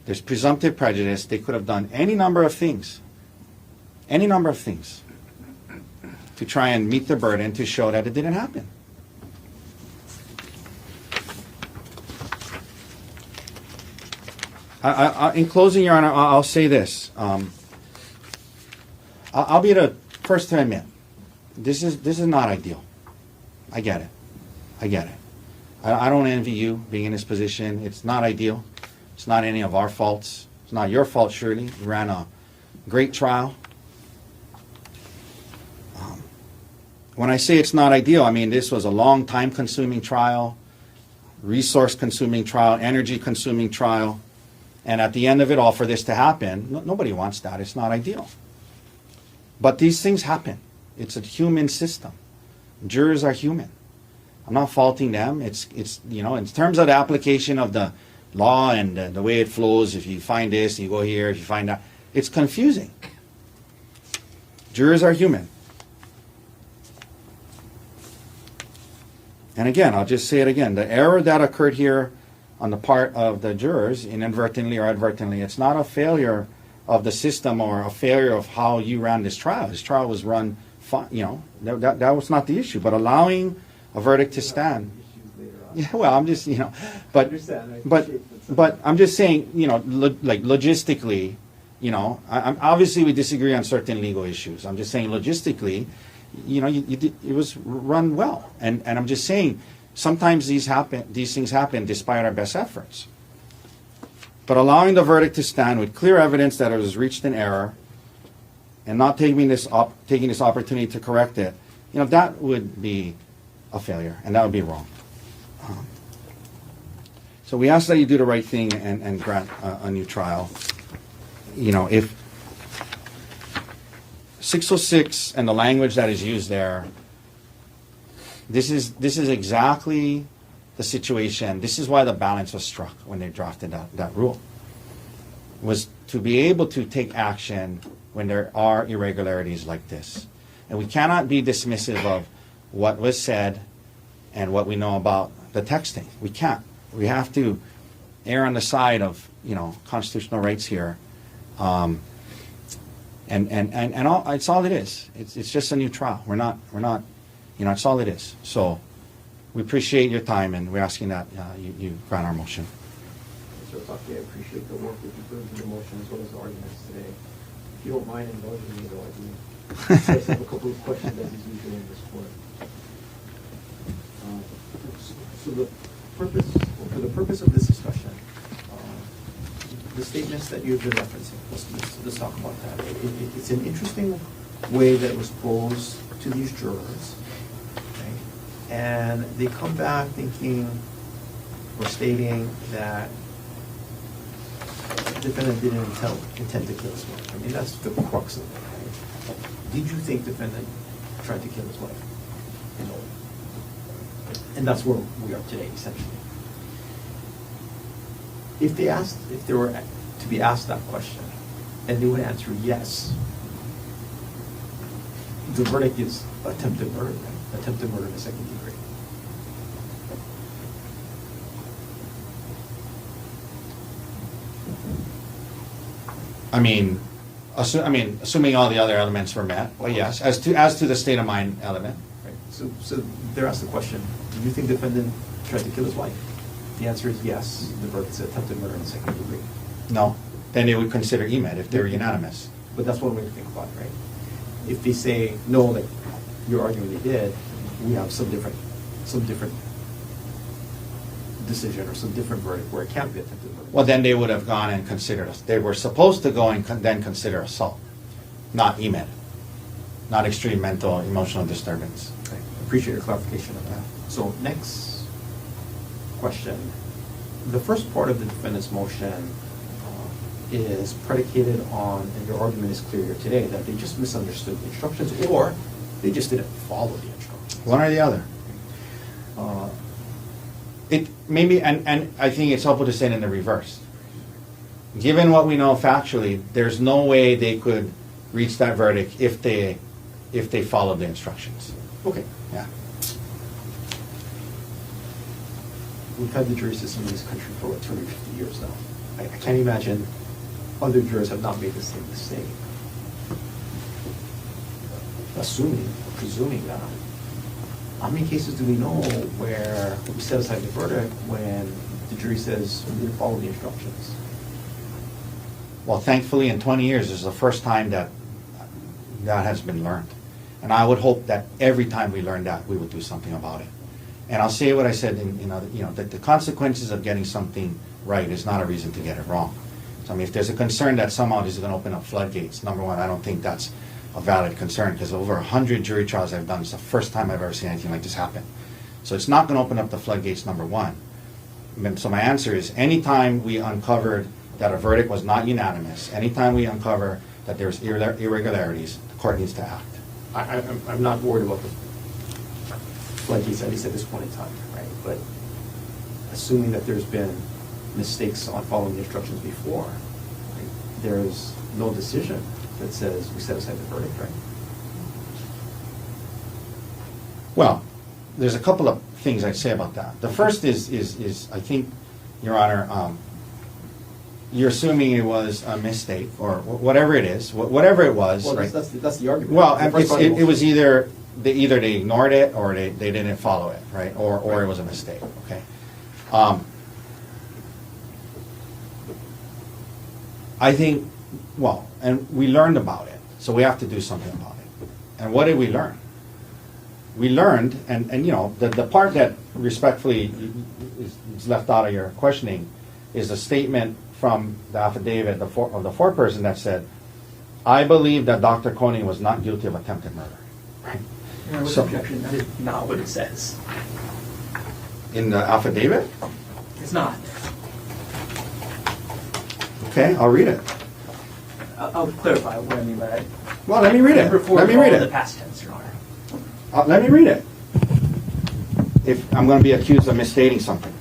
Speaker 3: There's presumptive prejudice. They could have done any number of things to try and meet the burden to show that it didn't happen. In closing, Your Honor, I'll say this. I'll be the first to admit, this is not ideal. I get it. I don't envy you being in this position. It's not ideal. It's not any of our faults. It's not your fault, surely. You ran a great trial. When I say it's not ideal, I mean this was a long time-consuming trial, resource-consuming trial, energy-consuming trial. And at the end of it all, for this to happen, nobody wants that. It's not ideal. But these things happen. It's a human system. Jurors are human. I'm not faulting them. It's in terms of the application of the law and the way it flows, if you find this, you go here, if you find that, it's confusing. Jurors are human. And again, I'll just say it again. The error that occurred here on the part of the jurors, inadvertently or advertently, it's not a failure of the system or a failure of how you ran this trial. This trial was run, that was not the issue. But allowing a verdict to stand.
Speaker 6: Issues later on.
Speaker 3: Yeah, well, I'm just,
Speaker 6: I
Speaker 3: but
Speaker 6: understand. I
Speaker 3: but
Speaker 6: appreciate that.
Speaker 3: but I'm just saying, like logistically, I'm obviously we disagree on certain legal issues. I'm just saying logistically, it was run well, and I'm just saying sometimes these things happen despite our best efforts. But allowing the verdict to stand with clear evidence that it was reached in error, and not taking this opportunity to correct it, that would be a failure, and that would be wrong. So we ask that you do the right thing and grant a new trial. If 606 and the language that is used there, this is exactly the situation. This is why the balance was struck when they drafted that rule, was to be able to take action when there are irregularities like this. And we cannot be dismissive of what was said and what we know about the texting. We can't. We have to err on the side of constitutional rights here, and it's all it is. It's just a new trial. We're not it's all it is. So we appreciate your time, and we're asking that you grant our motion.
Speaker 1: Mr. Otake, I appreciate the work that you put into the motion as well as the arguments today. If you don't mind indulging me, though, I just have a couple of questions as is usual in this court. So for the purpose of this discussion, the statements that you've been referencing, let's talk about that. It's an interesting way that was posed to these jurors, okay? And they come back thinking or stating that the defendant didn't intend to kill his wife. I mean, that's the crux of it, right? Did you think the defendant tried to kill his wife? No. And that's where we are today, essentially. If they were to be asked that question, and they would answer yes, the verdict is attempted murder, right? Attempted murder in the second degree.
Speaker 3: Assuming all the other elements were met, well, yes. As to the state of mind element,
Speaker 1: Right. So they're asked the question, do you think the defendant tried to kill his wife? The answer is yes. The verdict is attempted murder in the second degree.
Speaker 3: no. Then they would consider EMED if they were unanimous.
Speaker 1: But that's one way to think about it, right? If they say, no, like you're arguing they did, we have some different decision or some different verdict where it can't be attempted murder.
Speaker 3: Well, then they would have gone and considered us. They were supposed to go and then consider assault, not EMED, not extreme mental emotional disturbance.
Speaker 1: Okay. Appreciate your clarification of that. So next question. The first part of the defendant's motion is predicated on, and your argument is clear here today, that they just misunderstood the instructions or they just didn't follow the instructions.
Speaker 3: One or the other. It maybe, and I think it's helpful to say it in the reverse. Given what we know factually, there's no way they could reach that verdict if they followed the instructions.
Speaker 1: Okay.
Speaker 3: Yeah.
Speaker 1: We've had the jury system in this country for, 250 years now. I can't imagine other jurors have not made the same mistake. Presuming that. How many cases do we know where we set aside the verdict when the jury says we didn't follow the instructions?
Speaker 3: Well, thankfully, in 20 years, this is the first time that has been learned. And I would hope that every time we learn that, we would do something about it. And I'll say what I said that the consequences of getting something right is not a reason to get it wrong. So, if there's a concern that somehow this is going to open up floodgates, number one, I don't think that's a valid concern, because over 100 jury trials I've done, it's the first time I've ever seen anything like this happen. So it's not going to open up the floodgates, number one. So my answer is, anytime we uncovered that a verdict was not unanimous, anytime we uncover that there's irregularities, the court needs to act.
Speaker 1: I'm not worried about the floodgates, at least at this point in time, right? But assuming that there's been mistakes on following the instructions before, right, there's no decision that says we set aside the verdict, right?
Speaker 3: Well, there's a couple of things I'd say about that. The first is I think, Your Honor, you're assuming it was a mistake or whatever it is, whatever it was.
Speaker 1: Well,
Speaker 3: right?
Speaker 1: that's the argument.
Speaker 3: Well, it was either either they ignored it or they didn't follow it, right? Or it was a mistake, okay? I think, well, and we learned about it, so we have to do something about it. And what did we learn? We learned, and you know, the part that respectfully is left out of your questioning is a statement from the affidavit of the foreperson that said, I believe that Dr. Konig was not guilty of attempted murder. Right?
Speaker 2: Your Honor, with objection, that is not what it says.
Speaker 3: In the affidavit?
Speaker 2: It's not.
Speaker 3: Okay, I'll read it.
Speaker 2: I'll clarify what I mean by that.
Speaker 3: Well, let me read it.
Speaker 2: Number 4
Speaker 3: Let me
Speaker 2: is all
Speaker 3: read
Speaker 2: in the
Speaker 3: it.
Speaker 2: past tense, Your Honor.
Speaker 3: Let me read it. If I'm going to be accused of misstating something.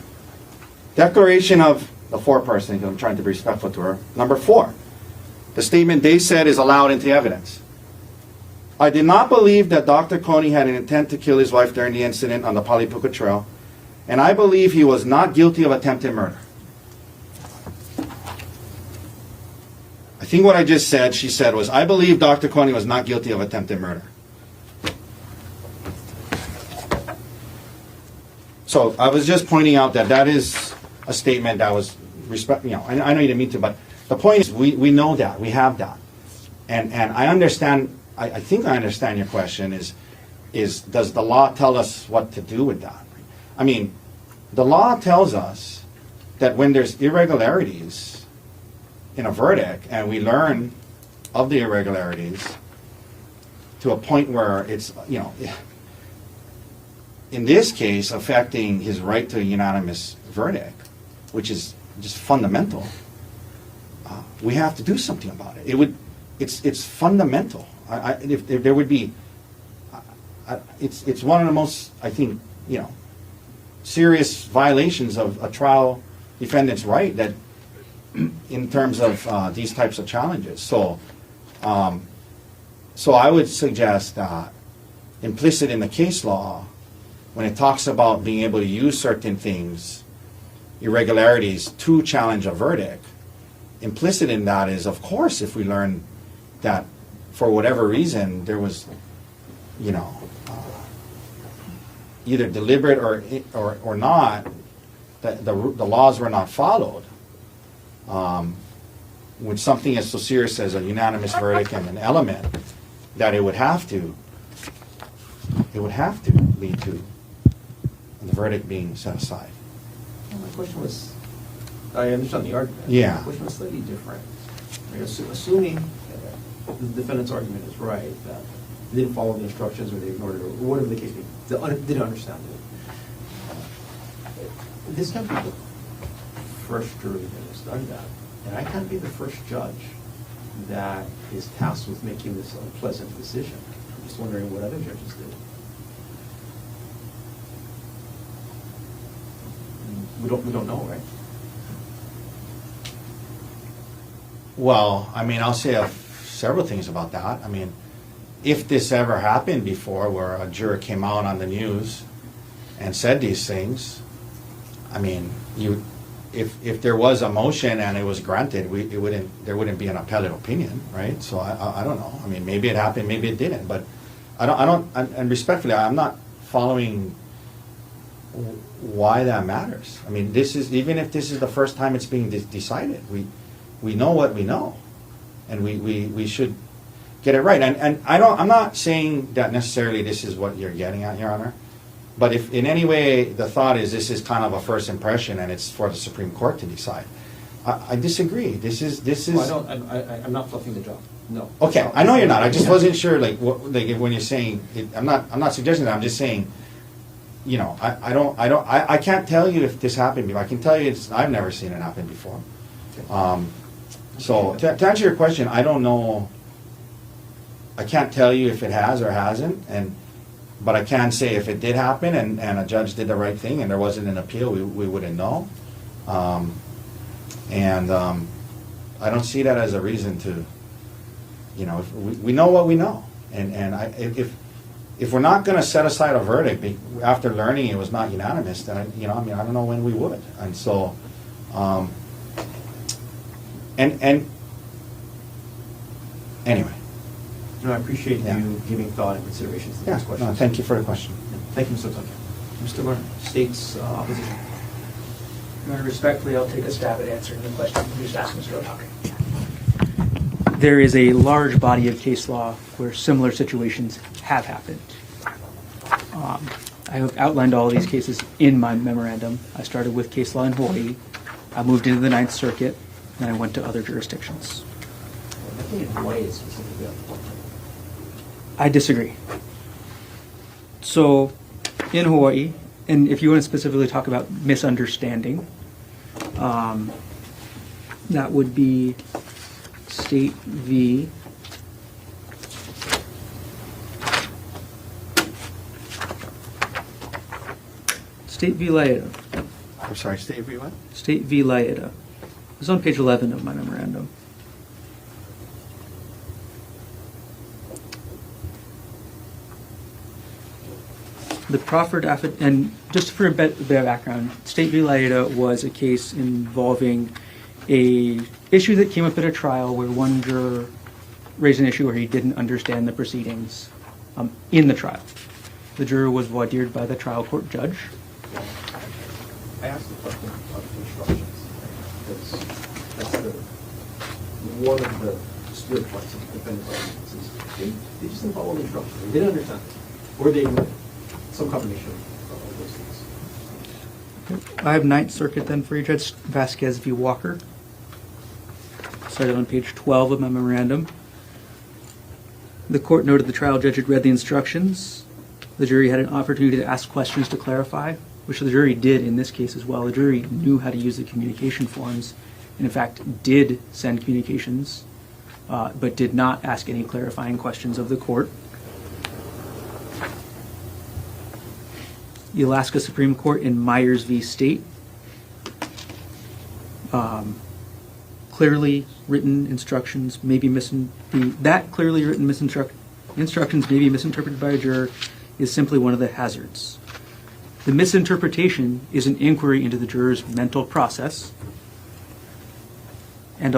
Speaker 3: Declaration of the foreperson, I'm trying to be respectful to her. Number 4, the statement they said is allowed into evidence. I did not believe that Dr. Konig had an intent to kill his wife during the incident on the Pali Puka Trail, and I believe he was not guilty of attempted murder. I think what I just said, she said, was I believe Dr. Konig was not guilty of attempted murder. So I was just pointing out that that is a statement that was you know, I know you didn't mean to, but the point is we know that, we have that. And I understand, I think I understand your question is does the law tell us what to do with that? I mean, the law tells us that when there's irregularities in a verdict and we learn of the irregularities to a point where it's, you know, in this case affecting his right to a unanimous verdict, which is just fundamental, we have to do something about it. It's fundamental. If there would be, it's one of the most, I think, you know, serious violations of a trial defendant's right that in terms of these types of challenges. So I would suggest that implicit in the case law, when it talks about being able to use certain things, irregularities, to challenge a verdict, implicit in that is, of course, if we learn that for whatever reason there was, you know, either deliberate or not, the laws were not followed, when something is so serious as a unanimous verdict and an element, that it would have to lead to the verdict being set aside.
Speaker 1: Well, my question was, I understand the argument.
Speaker 3: Yeah.
Speaker 1: My question was slightly different. Right, assuming the defendant's argument is right, that they didn't follow the instructions or they ignored it or whatever the case may be, they didn't understand it. This can't be the first jury that has done that. And I can't be the first judge that is tasked with making this unpleasant decision. I'm just wondering what other judges did. We don't know, right?
Speaker 3: Well, I mean, I'll say several things about that. I mean, if this ever happened before where a juror came out on the news and said these things, I mean, if there was a motion and it was granted, there wouldn't be an appellate opinion, right? So I don't know. I mean, maybe it happened, maybe it didn't, but and respectfully, I'm not following why that matters. I mean, even if this is the first time it's being decided, we know what we know, and we should get it right. And I'm not saying that necessarily this is what you're getting at, Your Honor, but if in any way the thought is this is kind of a first impression and it's for the Supreme Court to decide, I disagree. This is.
Speaker 1: Well, I'm not fluffing the job. No.
Speaker 3: Okay, I know you're not. I just wasn't sure, like when you're saying it, I'm not suggesting that. I'm just saying, you know, I can't tell you if this happened before. I can tell you I've never seen it happen before. So to answer your question, I don't know. I can't tell you if it has or hasn't, but I can say if it did happen and a judge did the right thing and there wasn't an appeal, we wouldn't know. I don't see that as a reason to, you know, if we know what we know, and if we're not going to set aside a verdict after learning it was not unanimous, then I don't know when we would. And so, and anyway,
Speaker 1: No, I appreciate
Speaker 3: Yeah.
Speaker 1: you giving thought and consideration to
Speaker 3: Yeah,
Speaker 1: these questions.
Speaker 3: no, thank you for the question.
Speaker 1: Thank you, Mr. Otake. Mr. Garner, state's opposition.
Speaker 2: Your Honor, respectfully, I'll take a stab at answering the question you just asked Mr. Otake. There is a large body of case law where similar situations have happened. I have outlined all of these cases in my memorandum. I started with case law in Hawaii. I moved into the Ninth Circuit, and I went to other jurisdictions.
Speaker 1: I think in Hawaii it's specifically on the part.
Speaker 2: I disagree. So, in Hawaii, and if you want to specifically talk about misunderstanding, that would be State v. State v. Laeta.
Speaker 3: I'm sorry, Steve, what?
Speaker 2: State v. Laeta. It's on page 11 of my memorandum. The proffered affidavit, and just for a bit of background, State v. Laeta was a case involving a issue that came up at a trial where one juror raised an issue where he didn't understand the proceedings in the trial. The juror was voir dired by the trial court judge.
Speaker 1: I asked the question of instructions, because that's one of the spirit points of the defendant's arguments is they just didn't follow the instructions, they didn't understand it, or they ignored it. Some combination of all those things.
Speaker 2: I have Ninth Circuit then for you, Judge Vasquez v. Walker. Started on page 12 of my memorandum. The court noted the trial judge had read the instructions. The jury had an opportunity to ask questions to clarify, which the jury did in this case as well. The jury knew how to use the communication forms, and in fact did send communications, but did not ask any clarifying questions of the court. The Alaska Supreme Court in Myers v. State. Clearly written instructions may be instructions may be misinterpreted by a juror is simply one of the hazards. The misinterpretation is an inquiry into the juror's mental process, and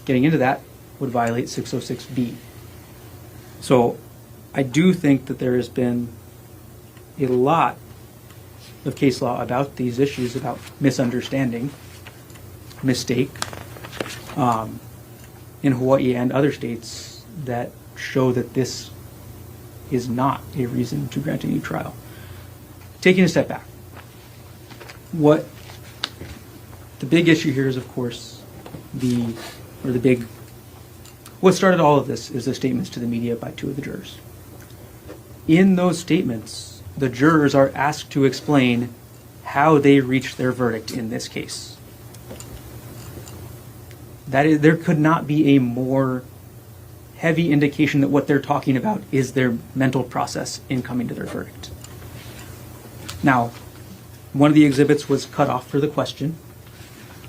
Speaker 2: getting into that would violate 606B. So I do think that there has been a lot of case law about these issues, about misunderstanding, mistake, in Hawaii and other states that show that this is not a reason to grant a new trial. Taking a step back, the big issue here is, of course, what started all of this is the statements to the media by two of the jurors. In those statements, the jurors are asked to explain how they reached their verdict in this case. There could not be a more heavy indication that what they're talking about is their mental process in coming to their verdict. Now, one of the exhibits was cut off for the question.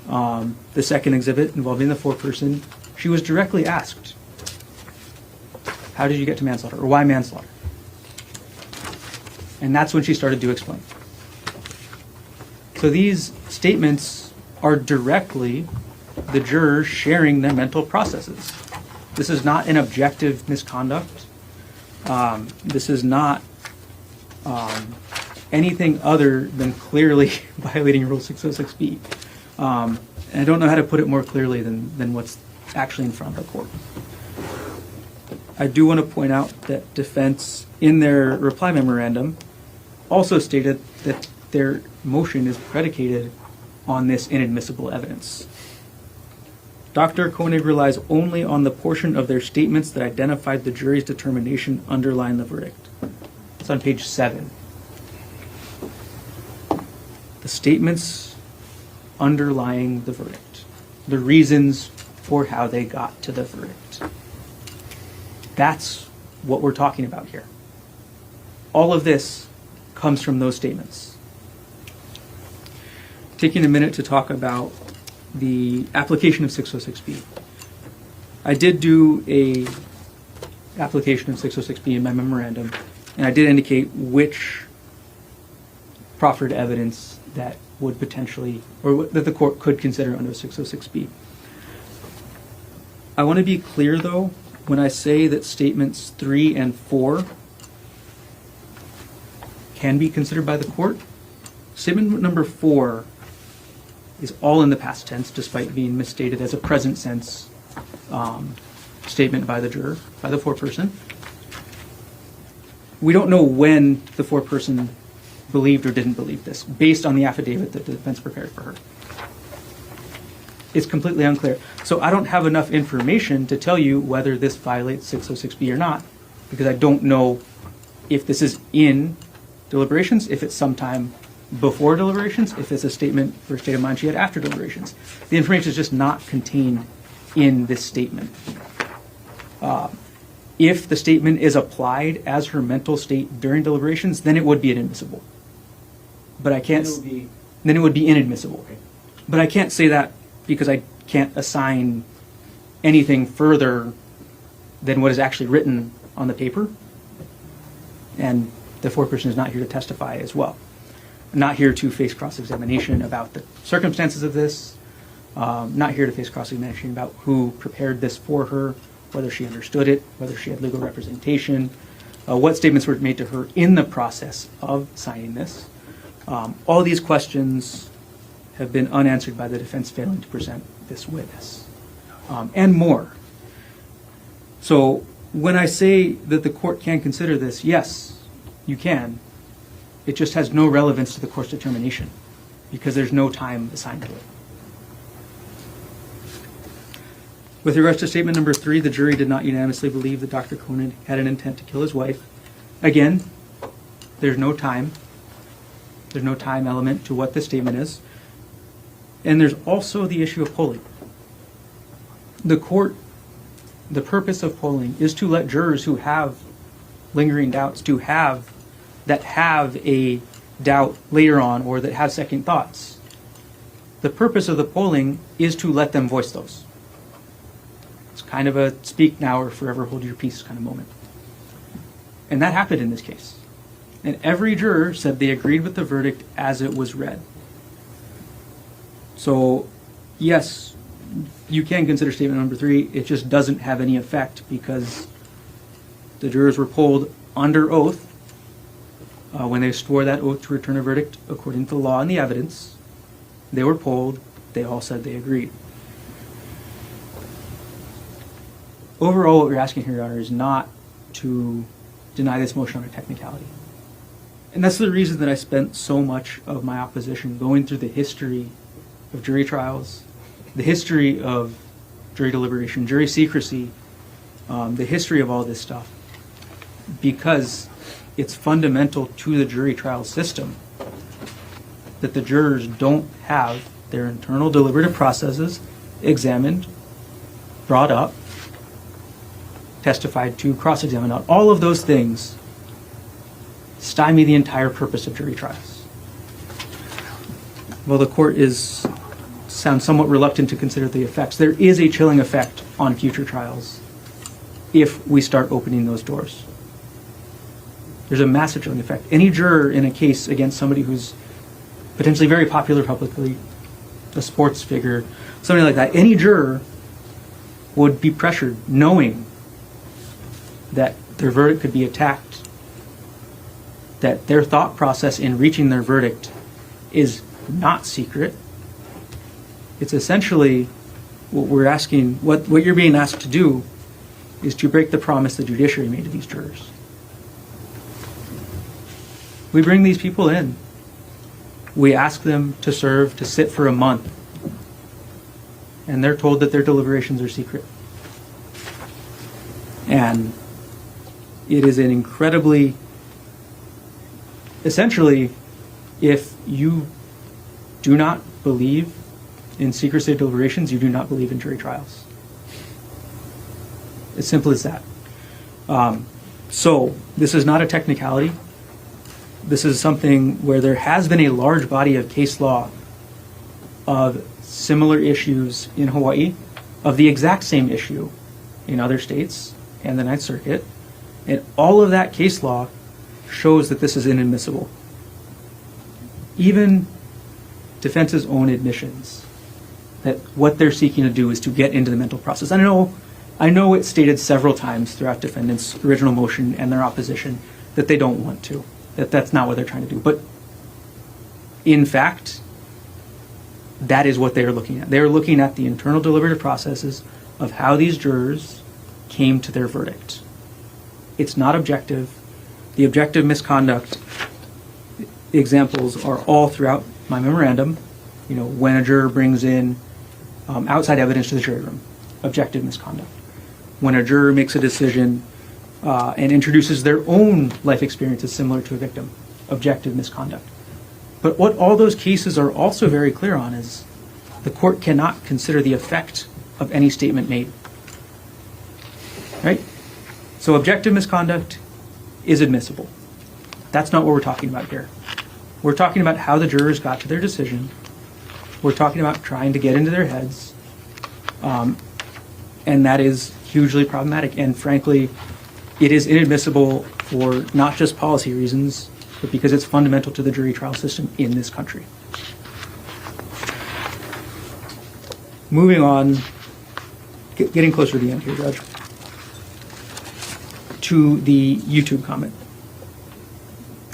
Speaker 2: The second exhibit, involving the foreperson, she was directly asked, how did you get to manslaughter, or why manslaughter? And that's when she started to explain. So these statements are directly the jurors sharing their mental processes. This is not an objective misconduct. This is not anything other than clearly violating Rule 606B. And I don't know how to put it more clearly than what's actually in front of the court. I do want to point out that defense, in their reply memorandum, also stated that their motion is predicated on this inadmissible evidence. Dr. Konig relies only on the portion of their statements that identified the jury's determination underlying the verdict. It's on page 7. The statements underlying the verdict. The reasons for how they got to the verdict. That's what we're talking about here. All of this comes from those statements. Taking a minute to talk about the application of 606B. I did do a application of 606B in my memorandum, and I did indicate which proffered evidence that would potentially, or that the court could consider under 606B. I want to be clear, though, when I say that statements 3 and 4 can be considered by the court, statement number 4 is all in the past tense, despite being misstated as a present sense statement by the juror, by the foreperson. We don't know when the foreperson believed or didn't believe this, based on the affidavit that the defense prepared for her. It's completely unclear. So I don't have enough information to tell you whether this violates 606B or not, because I don't know if this is in deliberations, if it's sometime before deliberations, if it's a statement for a state of mind she had after deliberations. The information is just not contained in this statement. If the statement is applied as her mental state during deliberations, then it would be inadmissible. But I can't. Then it would be inadmissible.
Speaker 1: Okay.
Speaker 2: But I can't say that because I can't assign anything further than what is actually written on the paper. And the foreperson is not here to testify as well. Not here to face cross-examination about the circumstances of this. Not here to face cross-examination about who prepared this for her, whether she understood it, whether she had legal representation, what statements were made to her in the process of signing this. All these questions have been unanswered by the defense failing to present this witness, and more. So when I say that the court can consider this, yes, you can. It just has no relevance to the court's determination because there's no time assigned to it. With regards to statement number 3, the jury did not unanimously believe that Dr. Konig had an intent to kill his wife. Again, there's no time. There's no time element to what this statement is. And there's also the issue of polling. The purpose of polling is to let jurors who have lingering doubts, that have a doubt later on or that have second thoughts. The purpose of the polling is to let them voice those. It's kind of a speak now or forever hold your peace kind of moment. And that happened in this case. And every juror said they agreed with the verdict as it was read. So, yes, you can consider statement number 3. It just doesn't have any effect because the jurors were polled under oath when they swore that oath to return a verdict according to the law and the evidence. They were polled. They all said they agreed. Overall, what we're asking here, Your Honor, is not to deny this motion on a technicality. And that's the reason that I spent so much of my opposition going through the history of jury trials, the history of jury deliberation, jury secrecy, the history of all this stuff, because it's fundamental to the jury trial system that the jurors don't have their internal deliberative processes examined, brought up, testified to, cross-examined on. All of those things stymie the entire purpose of jury trials. Well, the court sounds somewhat reluctant to consider the effects. There is a chilling effect on future trials if we start opening those doors. There's a massive chilling effect. Any juror in a case against somebody who's potentially very popular publicly, a sports figure, somebody like that, any juror would be pressured knowing that their verdict could be attacked, that their thought process in reaching their verdict is not secret. It's essentially what we're asking, what you're being asked to do is to break the promise the judiciary made to these jurors. We bring these people in. We ask them to serve, to sit for a month, and they're told that their deliberations are secret. And it is an incredibly, essentially, if you do not believe in secrecy of deliberations, you do not believe in jury trials. As simple as that. So this is not a technicality. This is something where there has been a large body of case law of similar issues in Hawaii, of the exact same issue in other states and the Ninth Circuit. And all of that case law shows that this is inadmissible. Even defense's own admissions that what they're seeking to do is to get into the mental process. I know I know it's stated several times throughout defendants' original motion and their opposition that they don't want to, that that's not what they're trying to do. But in fact, that is what they are looking at. They are looking at the internal deliberative processes of how these jurors came to their verdict. It's not objective. The objective misconduct examples are all throughout my memorandum. You know, when a juror brings in outside evidence to the jury room, objective misconduct. When a juror makes a decision and introduces their own life experiences similar to a victim, objective misconduct. But what all those cases are also very clear on is the court cannot consider the effect of any statement made. Right? So objective misconduct is admissible. That's not what we're talking about here. We're talking about how the jurors got to their decision. We're talking about trying to get into their heads. And that is hugely problematic. And frankly, it is inadmissible for not just policy reasons, but because it's fundamental to the jury trial system in this country. Moving on, getting closer to the end here, Judge, to the YouTube comment.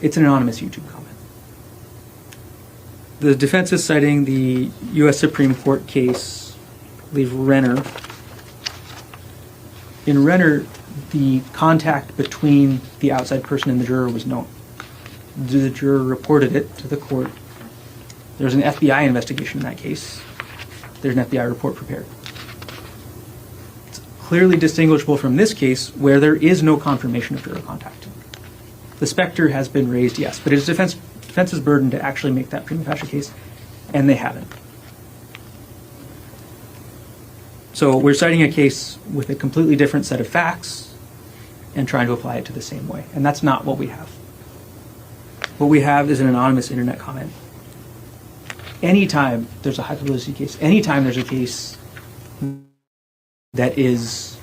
Speaker 2: It's an anonymous YouTube comment. The defense is citing the U.S. Supreme Court case, I believe Renner. In Renner, the contact between the outside person and the juror was known. The juror reported it to the court. There was an FBI investigation in that case. There's an FBI report prepared. It's clearly distinguishable from this case where there is no confirmation of juror contact. The specter has been raised, yes, but it is defense's burden to actually make that prima facie case, and they haven't. So we're citing a case with a completely different set of facts and trying to apply it to the same way, and that's not what we have. What we have is an anonymous internet comment. Anytime there's a high publicity case, anytime there's a case that is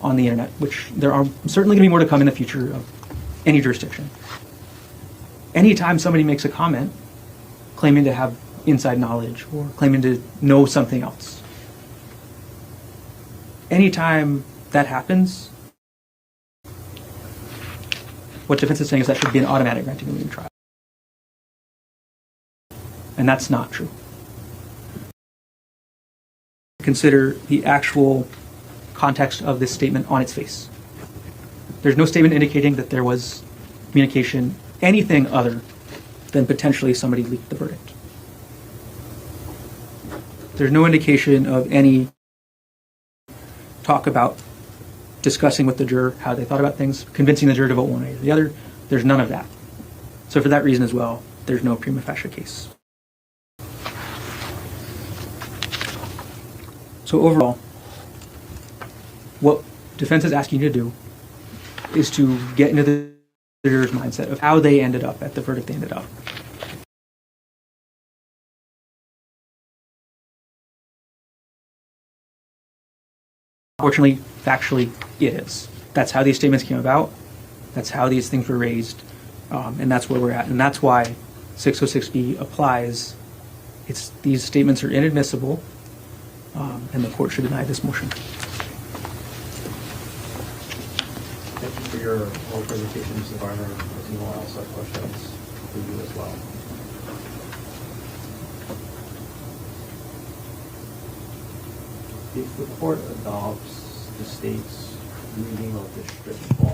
Speaker 2: on the internet, which there are certainly going to be more to come in the future of any jurisdiction. Anytime somebody makes a comment claiming to have inside knowledge or claiming to know something else, anytime that happens, what defense is saying is that should be an automatic granting of a new trial. And that's not true. Consider the actual context of this statement on its face. There's no statement indicating that there was communication, anything other than potentially somebody leaked the verdict. There's no indication of any talk about discussing with the juror how they thought about things, convincing the juror to vote one way or the other. There's none of that. So for that reason as well, there's no prima facie case. So overall, what defense is asking you to do is to get into the juror's mindset of how they ended up at the verdict they ended up. Fortunately, factually, it is. That's how these statements came about. That's how these things were raised. And that's where we're at. And that's why 606B applies. These statements are inadmissible, and the court should deny this motion.
Speaker 1: Thank you for your whole presentation, Mr. Garner. As you know, I also have questions for you as well. If the court adopts the state's reading of the strict bar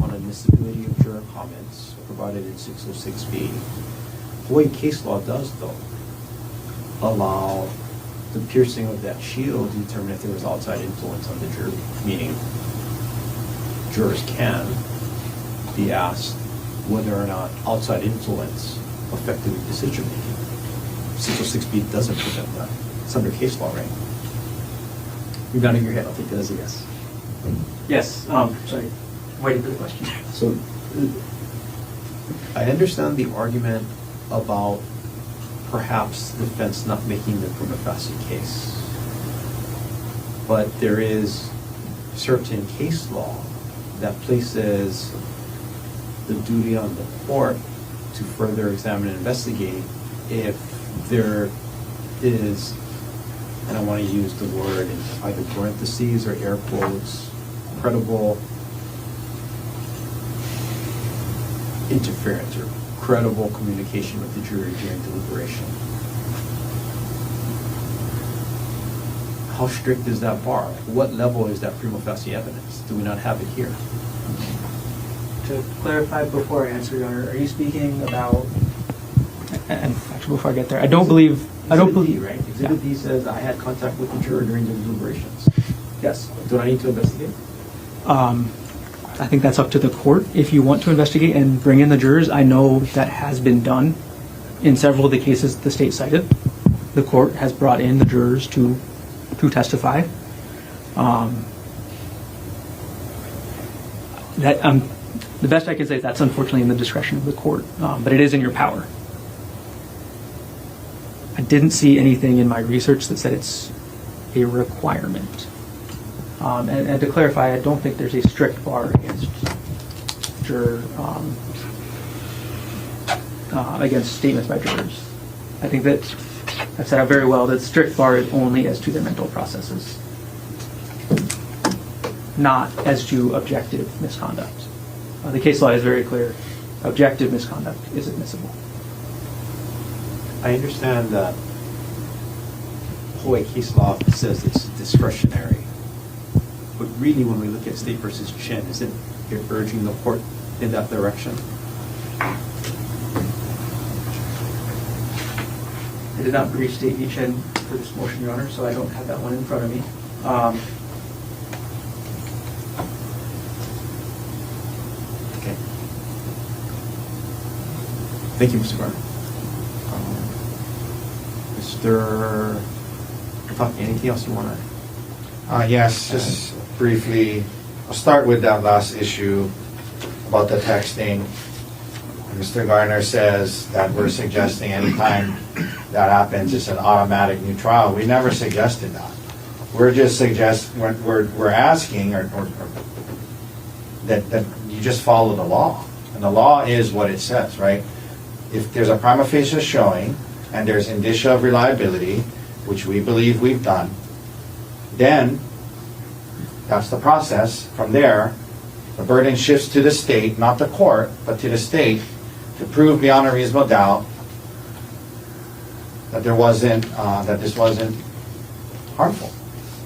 Speaker 1: on admissibility of juror comments provided in 606B, Hawaii case law does, though, allow the piercing of that shield to determine if there was outside influence on the jury, meaning jurors can be asked whether or not outside influence affected the decision making. 606B doesn't prevent that. It's under case law, right? You're nodding your head. I'll take that as a yes.
Speaker 2: Yes. Sorry. Waiting for the question.
Speaker 1: So I understand the argument about perhaps the defense not making the prima facie case, but there is certain case law that places the duty on the court to further examine and investigate if there is
Speaker 6: and I want to use the word in either parentheses or air quotes, credible interference or credible communication with the jury during deliberation. How strict is that bar? What level is that prima facie evidence? Do we not have it here?
Speaker 2: To clarify before I answer, Your Honor, are you speaking about, and actually before I get there, I don't believe,
Speaker 6: Exhibit D, right? Exhibit D says I had contact with the juror during the deliberations. Yes. Do I need to investigate?
Speaker 2: I think that's up to the court. If you want to investigate and bring in the jurors, I know that has been done in several of the cases the state cited. The court has brought in the jurors to testify. The best I can say is that's unfortunately in the discretion of the court, but it is in your power. I didn't see anything in my research that said it's a requirement. And to clarify, I don't think there's a strict bar against against statements by jurors. I think that I've set out very well that strict bar is only as to their mental processes, not as to objective misconduct. The case law is very clear. Objective misconduct is admissible.
Speaker 6: I understand that Hawaii case law says it's discretionary. But really, when we look at State versus Chin, isn't it urging the court in that direction?
Speaker 2: I did not brief State v. Chen for this motion, Your Honor, so I don't have that one in front of me.
Speaker 6: Okay. Thank you, Mr. Garner. Mr. Otake, anything else you want to?
Speaker 3: Yes, just briefly, I'll start with that last issue about the texting. Mr. Garner says that we're suggesting anytime that happens, it's an automatic new trial. We never suggested that. We're just we're asking or that you just follow the law. And the law is what it says, right? If there's a prima facie showing and there's indicia of reliability, which we believe we've done, then that's the process. From there, the burden shifts to the state, not the court, but to the state, to prove beyond a reasonable doubt that this wasn't harmful.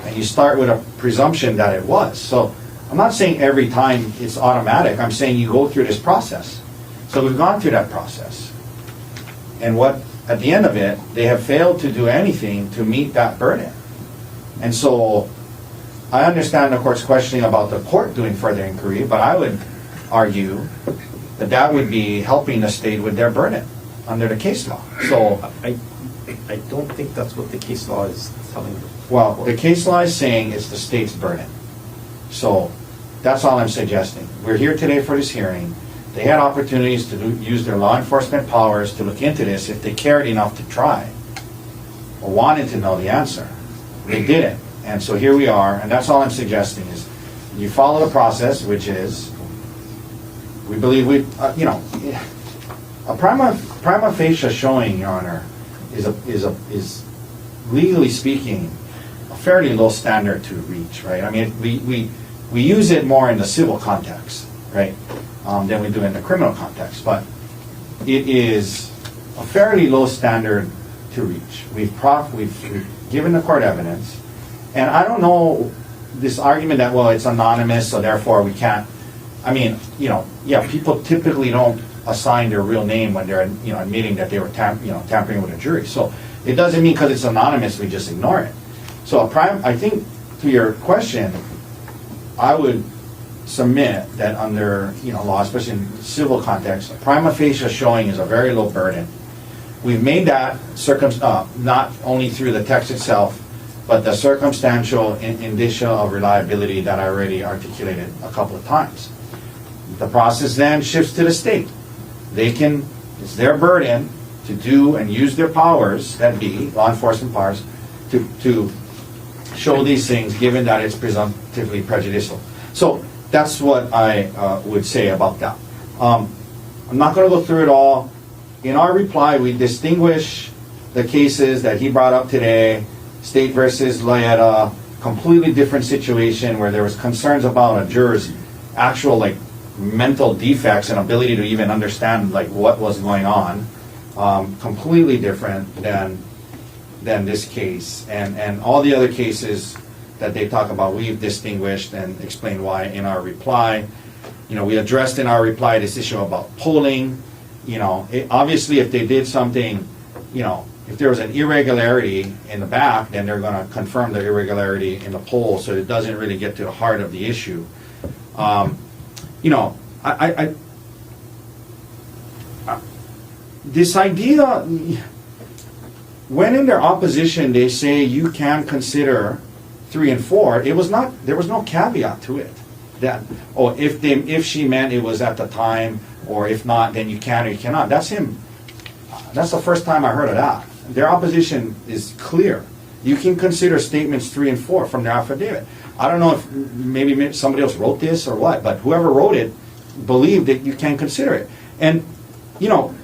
Speaker 3: And you start with a presumption that it was. So I'm not saying every time it's automatic. I'm saying you go through this process. So we've gone through that process. And at the end of it, they have failed to do anything to meet that burden. And so I understand the court's questioning about the court doing further inquiry, but I would argue that that would be helping the state with their burden under the case law. So
Speaker 6: I don't think that's what the case law is telling you.
Speaker 3: well, the case law is saying it's the state's burden. So that's all I'm suggesting. We're here today for this hearing. They had opportunities to use their law enforcement powers to look into this if they cared enough to try or wanted to know the answer. They didn't. And so here we are, and that's all I'm suggesting is you follow the process, which is we believe a prima facie showing, Your Honor, is legally speaking a fairly low standard to reach, right? I mean, we use it more in the civil context, right, than we do in the criminal context, but it is a fairly low standard to reach. We've given the court evidence, and I don't know this argument that, well, it's anonymous, so therefore we can't. I mean, people typically don't assign their real name when they're, admitting that they were tampering with a jury. So it doesn't mean because it's anonymous we just ignore it. So I think to your question, I would submit that under law, especially in civil context, a prima facie showing is a very low burden. We've made that not only through the text itself, but the circumstantial indicia of reliability that I already articulated a couple of times. The process then shifts to the state. It's their burden to do and use their powers, that be law enforcement powers, to show these things, given that it's presumptively prejudicial. So that's what I would say about that. I'm not going to go through it all. In our reply, we distinguish the cases that he brought up today State versus Loyetta, completely different situation where there was concerns about a juror's actual like mental defects and ability to even understand like what was going on. Completely different than this case, and all the other cases that they talk about, we've distinguished and explained why in our reply. You know, we addressed in our reply this issue about polling. You know, obviously if they did something, you know, if there was an irregularity in the back, then they're going to confirm the irregularity in the poll, so it doesn't really get to the heart of the issue. You know, this idea, when in their opposition they say you can consider 3 and 4, it was not, there was no caveat to it. That, oh, if she meant it was at the time, or if not, then you can or you cannot. That's him. That's the first time I heard of that. Their opposition is clear. You can consider statements 3 and 4 from their affidavit. I don't know if maybe somebody else wrote this or what, but whoever wrote it believed that you can consider it. And, you know,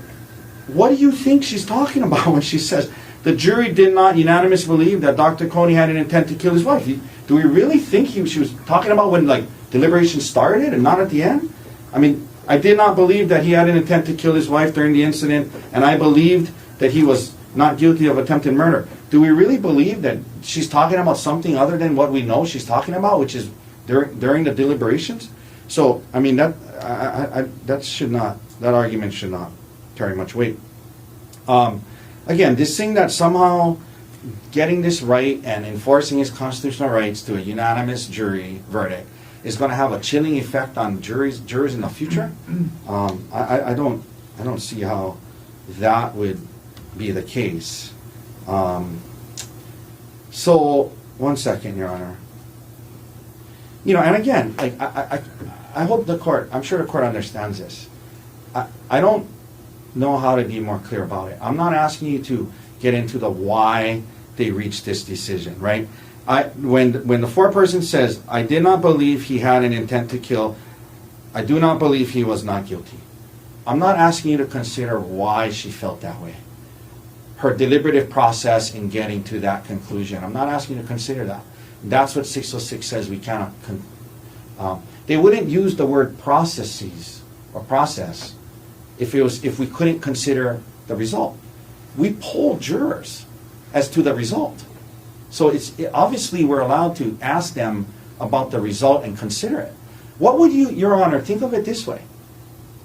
Speaker 3: what do you think she's talking about when she says, the jury did not unanimously believe that Dr. Konig had an intent to kill his wife? Do we really think she was talking about when, like, deliberations started and not at the end? I mean, I did not believe that he had an intent to kill his wife during the incident, and I believed that he was not guilty of attempted murder. Do we really believe that she's talking about something other than what we know she's talking about, which is during the deliberations? So, I mean, that argument should not carry much weight. Again, this thing that somehow getting this right and enforcing his constitutional rights to a unanimous jury verdict is going to have a chilling effect on jurors in the future. I don't see how that would be the case. So, one second, Your Honor. You know, and again, like I hope the court, I'm sure the court understands this. I don't know how to be more clear about it. I'm not asking you to get into the why they reached this decision, right? When the foreperson says, I did not believe he had an intent to kill, I do not believe he was not guilty. I'm not asking you to consider why she felt that way. Her deliberative process in getting to that conclusion. I'm not asking you to consider that. That's what 606 says we cannot. They wouldn't use the word processes or process if we couldn't consider the result. We poll jurors as to the result. So obviously we're allowed to ask them about the result and consider it. What would you, Your Honor, think of it this way.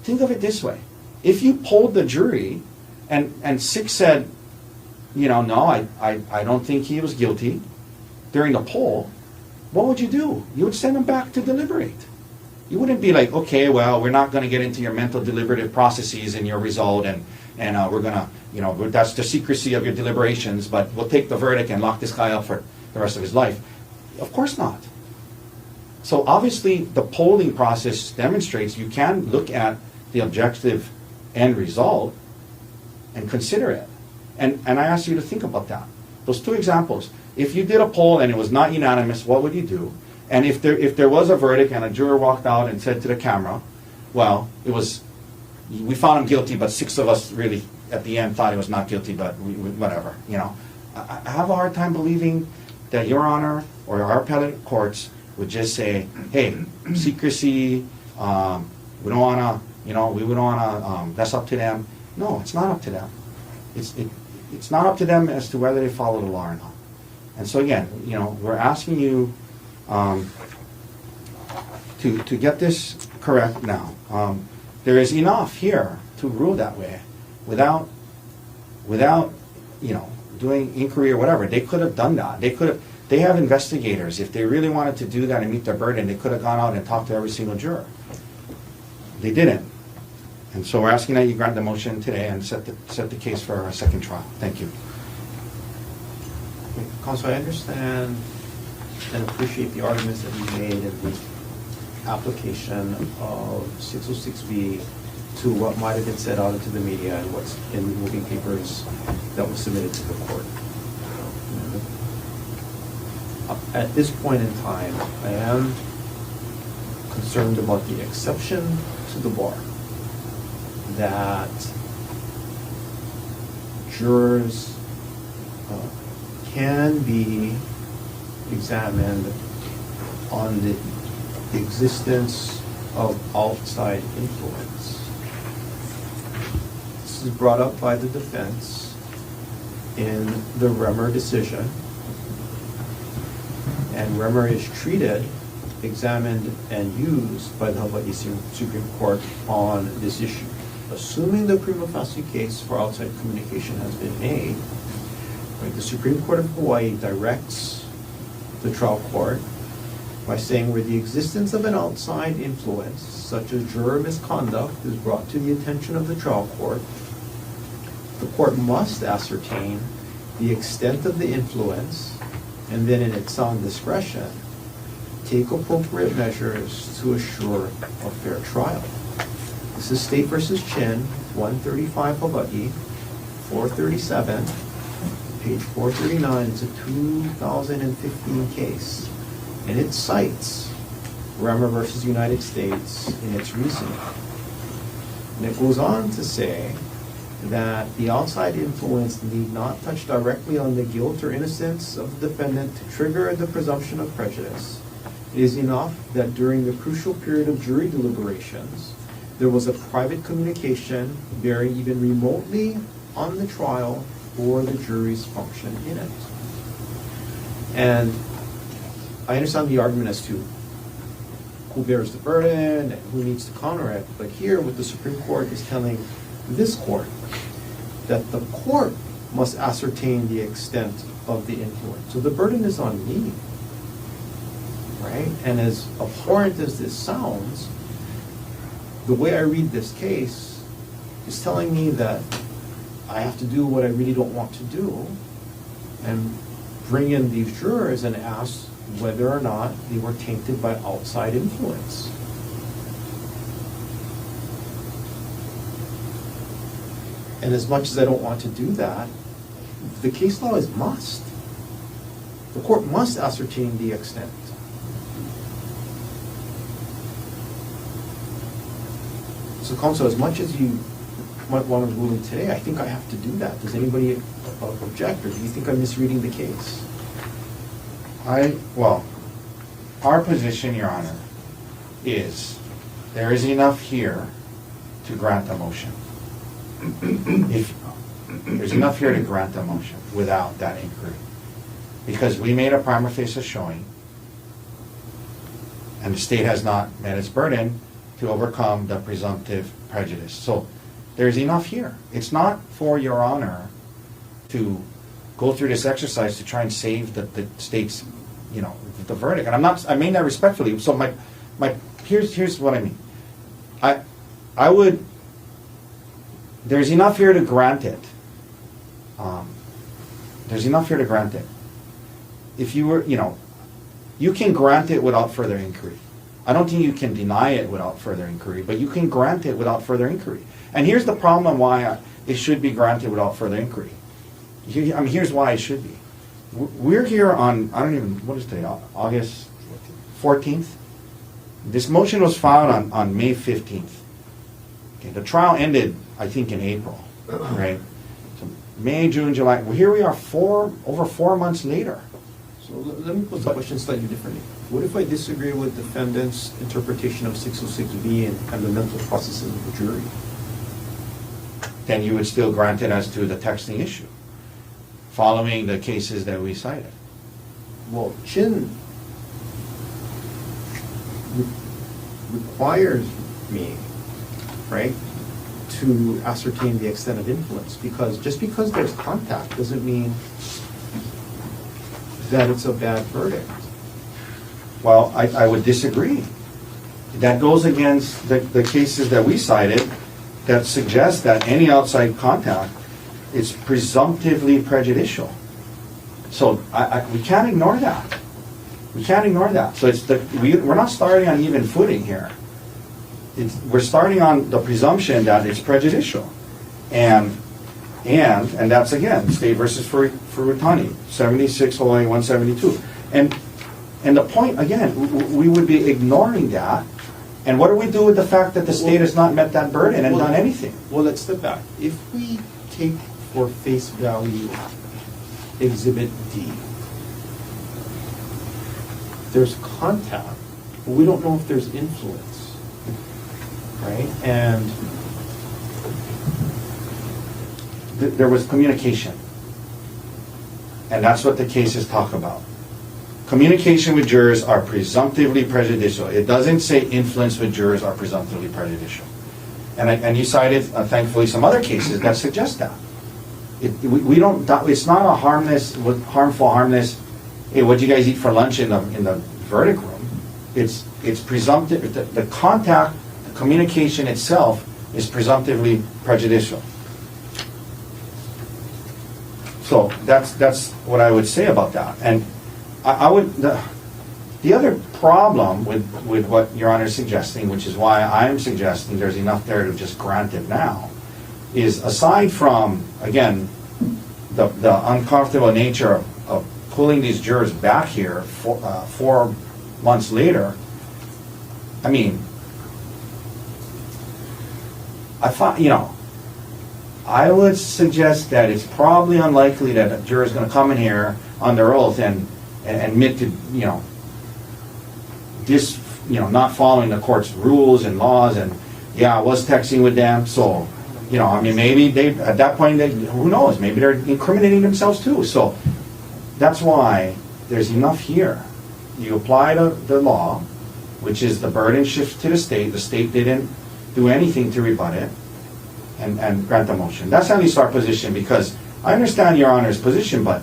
Speaker 3: Think of it this way. If you polled the jury and 6 said, you know, no, I don't think he was guilty during the poll, what would you do? You would send them back to deliberate. You wouldn't be like, okay, well, we're not going to get into your mental deliberative processes and your result, and we're going to, you know, that's the secrecy of your deliberations, but we'll take the verdict and lock this guy up for the rest of his life. Of course not. So obviously the polling process demonstrates you can look at the objective end result and consider it. And I ask you to think about that. Those 2 examples. If you did a poll and it was not unanimous, what would you do? And if there was a verdict and a juror walked out and said to the camera, well, we found him guilty, but 6 of us really at the end thought he was not guilty, but whatever, you know. I have a hard time believing that Your Honor or our appellate courts would just say, hey, secrecy, we don't want to, you know, we don't want to, that's up to them. No, it's not up to them. It's not up to them as to whether they follow the law or not. And so again, you know, we're asking you to get this correct now. There is enough here to rule that way without you know, doing inquiry or whatever. They could have done that. They have investigators. If they really wanted to do that and meet their burden, they could have gone out and talked to every single juror. They didn't. And so we're asking that you grant the motion today and set the case for a second trial. Thank you.
Speaker 1: Counsel, I understand and appreciate the arguments that you made in the application of 606B to what might have been said out into the media and what's in the moving papers that was submitted to the court. At this point in time, I am concerned about the exception to the bar that jurors can be examined on the existence of outside influence. This is brought up by the defense in the Remmer decision. And Remmer is treated, examined, and used by the Hawaii Supreme Court on this issue. Assuming the prima facie case for outside communication has been made, right, the Supreme Court of Hawaii directs the trial court by saying where the existence of an outside influence, such as juror misconduct, is brought to the attention of the trial court, the court must ascertain the extent of the influence, and then in its sound discretion, take appropriate measures to assure a fair trial. This is State v. Chin, 135 Hawaii, 437, page 439. It's a 2015 case, and it cites Remmer v. United States in its reasoning. And it goes on to say that the outside influence need not touch directly on the guilt or innocence of the defendant to trigger the presumption of prejudice. It is enough that during the crucial period of jury deliberations, there was a private communication bearing even remotely on the trial or the jury's function in it. And I understand the argument as to who bears the burden and who needs to counter it, but here what the Supreme Court is telling this court, that the court must ascertain the extent of the influence. So the burden is on me, right? And as abhorrent as this sounds, the way I read this case is telling me that I have to do what I really don't want to do and bring in these jurors and ask whether or not they were tainted by outside influence. And as much as I don't want to do that, the case law is must. The court must ascertain the extent. So, counsel, as much as you might want to rule today, I think I have to do that. Does anybody object, or do you think I'm misreading the case?
Speaker 3: Our position, Your Honor, is there is enough here to grant the motion. If there's enough here to grant the motion without that inquiry, because we made a prima facie showing, and the state has not met its burden to overcome the presumptive prejudice. So there's enough here. It's not for Your Honor to go through this exercise to try and save the state's, the verdict. And I mean that respectfully. So here's what I mean. I would. There's enough here to grant it. There's enough here to grant it. If you were, you can grant it without further inquiry. I don't think you can deny it without further inquiry, but you can grant it without further inquiry. And here's the problem why it should be granted without further inquiry. Here's why it should be. We're here on, what is today, August 14th? This motion was filed on May 15th. Okay, the trial ended, I think, in April, right? So May, June, July. Well, here we are over 4 months later.
Speaker 1: So let me put the question slightly differently. What if I disagree with defendant's interpretation of 606B and the mental processes of the jury?
Speaker 3: Then you would still grant it as to the texting issue, following the cases that we cited.
Speaker 1: Well, Chin requires me, right, to ascertain the extent of influence, because just because there's contact doesn't mean that it's a bad verdict.
Speaker 3: Well, I would disagree. That goes against the cases that we cited that suggest that any outside contact is presumptively prejudicial. So we can't ignore that. We can't ignore that. So we're not starting on even footing here. We're starting on the presumption that it's prejudicial. And that's, again, State versus Furutani, 76 Hawaii 172. And the point, again, we would be ignoring that. And what do we do with the fact that the state has not met that burden and done anything?
Speaker 1: Well, let's step back. If we take for face value
Speaker 6: Exhibit D. There's contact, but we don't know if there's influence, right? And
Speaker 3: There was communication. And that's what the cases talk about. Communication with jurors are presumptively prejudicial. It doesn't say influence with jurors are presumptively prejudicial. And you cited, thankfully, some other cases that suggest that. We don't, it's not a harmless, hey, what'd you guys eat for lunch in the verdict room? It's presumptive, the contact, the communication itself is presumptively prejudicial. So that's what I would say about that. And I would, the other problem with what Your Honor is suggesting, which is why I'm suggesting there's enough there to just grant it now, is aside from, again, the uncomfortable nature of pulling these jurors back here 4 months later, I mean, I thought, I would suggest that it's probably unlikely that a juror is going to come in here under oath and admit to, not following the court's rules and laws, and I was texting with them, so, maybe they, at that point, who knows, maybe they're incriminating themselves too. So that's why there's enough here. You apply the law, which is the burden shifts to the state didn't do anything to rebut it, and grant the motion. That's at least our position, because I understand Your Honor's position, but,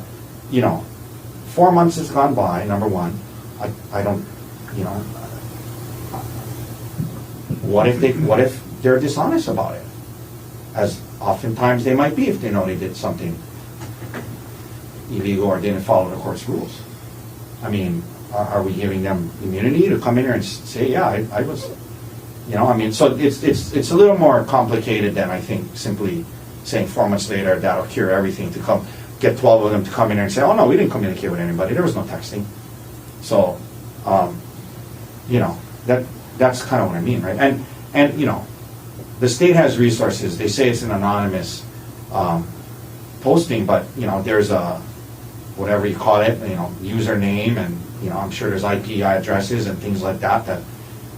Speaker 3: 4 months has gone by, number one. I don't, what if they're dishonest about it? As oftentimes they might be if they know they did something illegal or didn't follow the court's rules. I mean, are we giving them immunity to come in here and say, I was, so it's a little more complicated than I think simply saying 4 months later that'll cure everything, to come get 12 of them to come in here and say, oh no, we didn't communicate with anybody, there was no texting. So, that's kind of what I mean, right? And the state has resources. They say it's an anonymous posting, but there's a, whatever you call it, username, and I'm sure there's IP addresses and things like that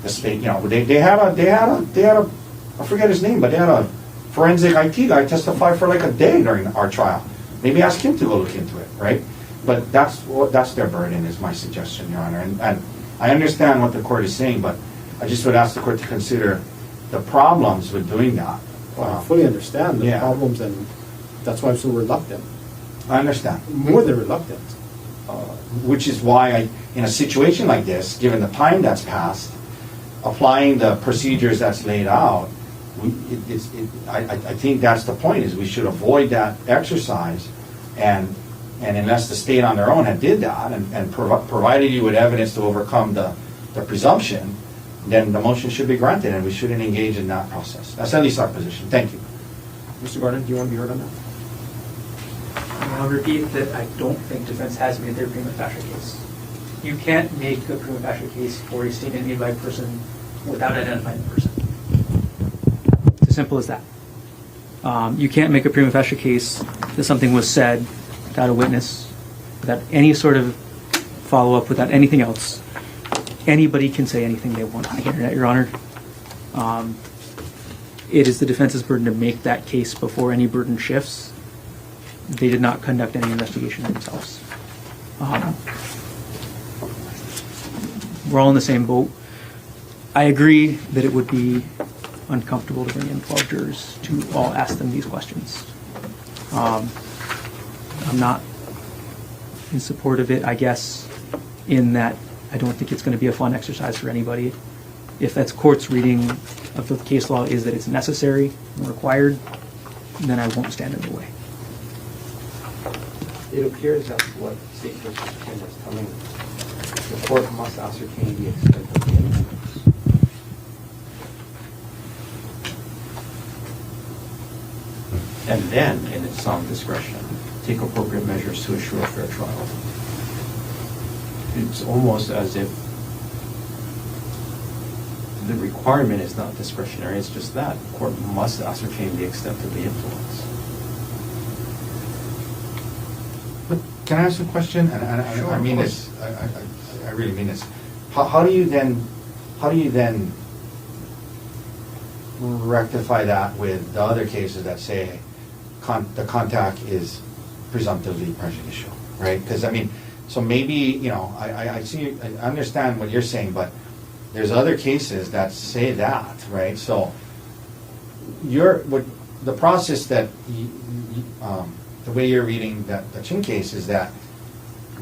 Speaker 3: the state, they had a, I forget his name, but they had a forensic IT guy testify for like a day during our trial. Maybe ask him to go look into it, right? But that's their burden, is my suggestion, Your Honor. And I understand what the court is saying, but I just would ask the court to consider the problems with doing that.
Speaker 6: Well, I fully understand the
Speaker 3: Yeah.
Speaker 6: problems, and that's why I'm so reluctant.
Speaker 3: I understand.
Speaker 6: More than reluctant.
Speaker 3: Which is why in a situation like this, given the time that's passed, applying the procedures that's laid out, I think that's the point, is we should avoid that exercise, and unless the state on their own had did that and provided you with evidence to overcome the presumption, then the motion should be granted, and we shouldn't engage in that process. That's at least our position. Thank you.
Speaker 6: Mr. Garner, do you want to be heard on that?
Speaker 2: I'll repeat that I don't think defense has made their prima facie case. You can't make a prima facie case for a statement made by a person without identifying the person. It's as simple as that. You can't make a prima facie case that something was said without a witness, without any sort of follow-up, without anything else. Anybody can say anything they want on the internet, Your Honor. It is the defense's burden to make that case before any burden shifts. They did not conduct any investigation themselves. We're all in the same boat. I agree that it would be uncomfortable to bring in 12 jurors to all ask them these questions. I'm not in support of it, I guess, in that I don't think it's going to be a fun exercise for anybody. If that's court's reading of the case law is that it's necessary and required, then I won't stand in the way.
Speaker 7: It appears that what State v. Chin is telling the court must ascertain the extent of the influence. And then, in its sound discretion, take appropriate measures to assure a fair trial. It's almost as if the requirement is not discretionary, it's just that. The court must ascertain the extent of the influence.
Speaker 3: Can I ask a question?
Speaker 6: Sure,
Speaker 3: I
Speaker 6: of
Speaker 3: mean
Speaker 6: course.
Speaker 3: this, I really mean this. How do you then rectify that with the other cases that say the contact is presumptively prejudicial, right? Because I mean, so maybe, you know, I understand what you're saying, but there's other cases that say that, right? So the process that the way you're reading the Chin case is that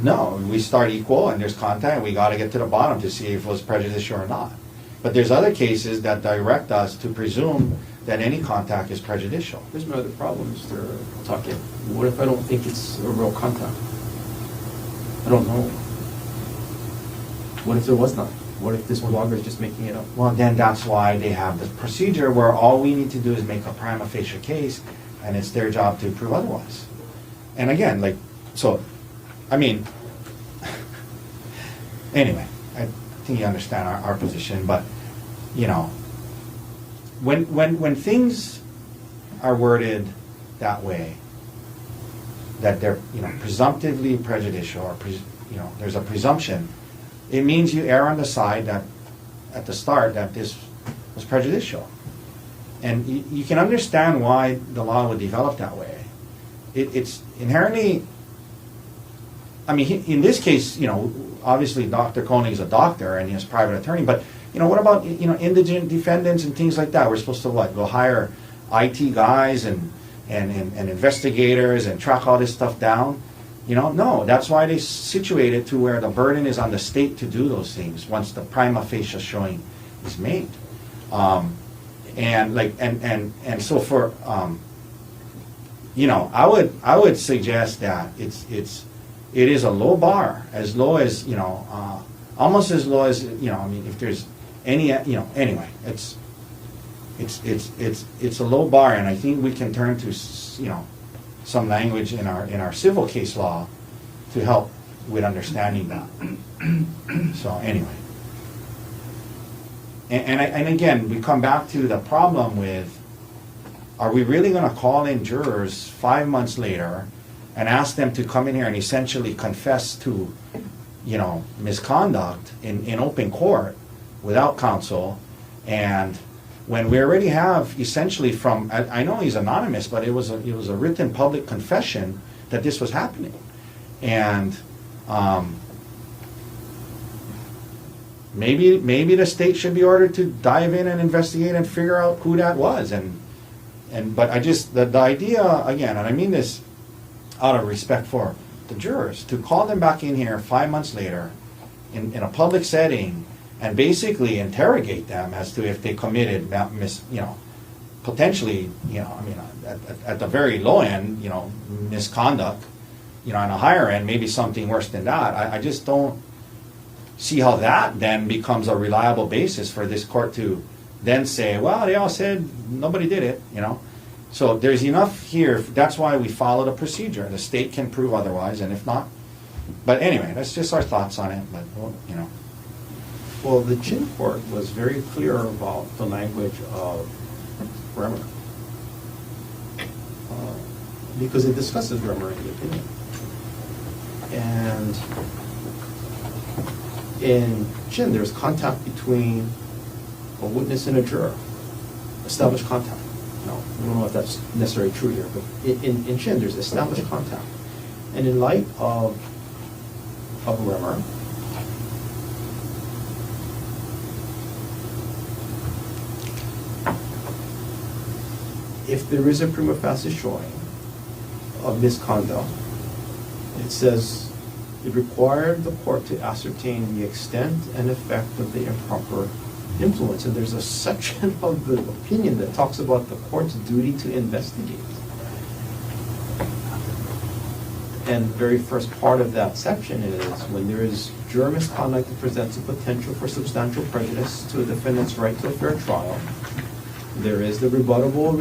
Speaker 3: no, we start equal and there's contact and we got to get to the bottom to see if it was prejudicial or not. But there's other cases that direct us to presume that any contact is prejudicial.
Speaker 6: Here's my other problem, Mr. Otake. What if I don't think it's a real contact? I don't know. What if there was none? What if this blogger is just making it up?
Speaker 3: Well, then that's why they have the procedure where all we need to do is make a prima facie case and it's their job to prove otherwise. And again, like, so, I mean, anyway, I think you understand our position, but, you know, when things are worded that way, that they're, you know, presumptively prejudicial or, you know, there's a presumption, it means you err on the side that, at the start, that this was prejudicial. And you can understand why the law would develop that way. It's inherently, I mean, in this case, you know, obviously Dr. Konig is a doctor and he's a private attorney, but, you know, what about, you know, indigent defendants and things like that? We're supposed to what, go hire IT guys and investigators and track all this stuff down? You know, no, that's why they situate it to where the burden is on the state to do those things once the prima facie showing is made. And so for, you know, I would suggest that it is a low bar, as low as, you know, almost as low as, you know, I mean, if there's any, you know, anyway, it's a low bar, and I think we can turn to, you know, some language in our civil case law to help with understanding that. So anyway. And again, we come back to the problem with, are we really going to call in jurors 5 months later and ask them to come in here and essentially confess to, you know, misconduct in open court without counsel, and when we already have essentially from, I know he's anonymous, but it was a written public confession that this was happening. And maybe the state should be ordered to dive in and investigate and figure out who that was. But I just, the idea, again, and I mean this out of respect for the jurors, to call them back in here 5 months later in a public setting and basically interrogate them as to if they committed, you know, potentially, you know, I mean, at the very low end, you know, misconduct, you know, on a higher end, maybe something worse than that. I just don't see how that then becomes a reliable basis for this court to then say, well, they all said nobody did it, you know. So there's enough here. That's why we follow the procedure. The state can prove otherwise, and if not. But anyway, that's just our thoughts on it. But, you know.
Speaker 6: Well, the Chin court was very clear about the language of grammar. Because it discusses grammar in the opinion. And in Chin, there's contact between a witness and a juror, established contact. Now, I don't know if that's necessarily true here, but in Chin, there's established contact. And in light of grammar, if there is a prima facie showing of misconduct, it says it required the court to ascertain the extent and effect of the improper influence. And there's a section of the opinion that talks about the court's duty to investigate. And the very first part of that section is when there is juror misconduct that presents a potential for substantial prejudice to a defendant's right to a fair trial, there is the rebuttable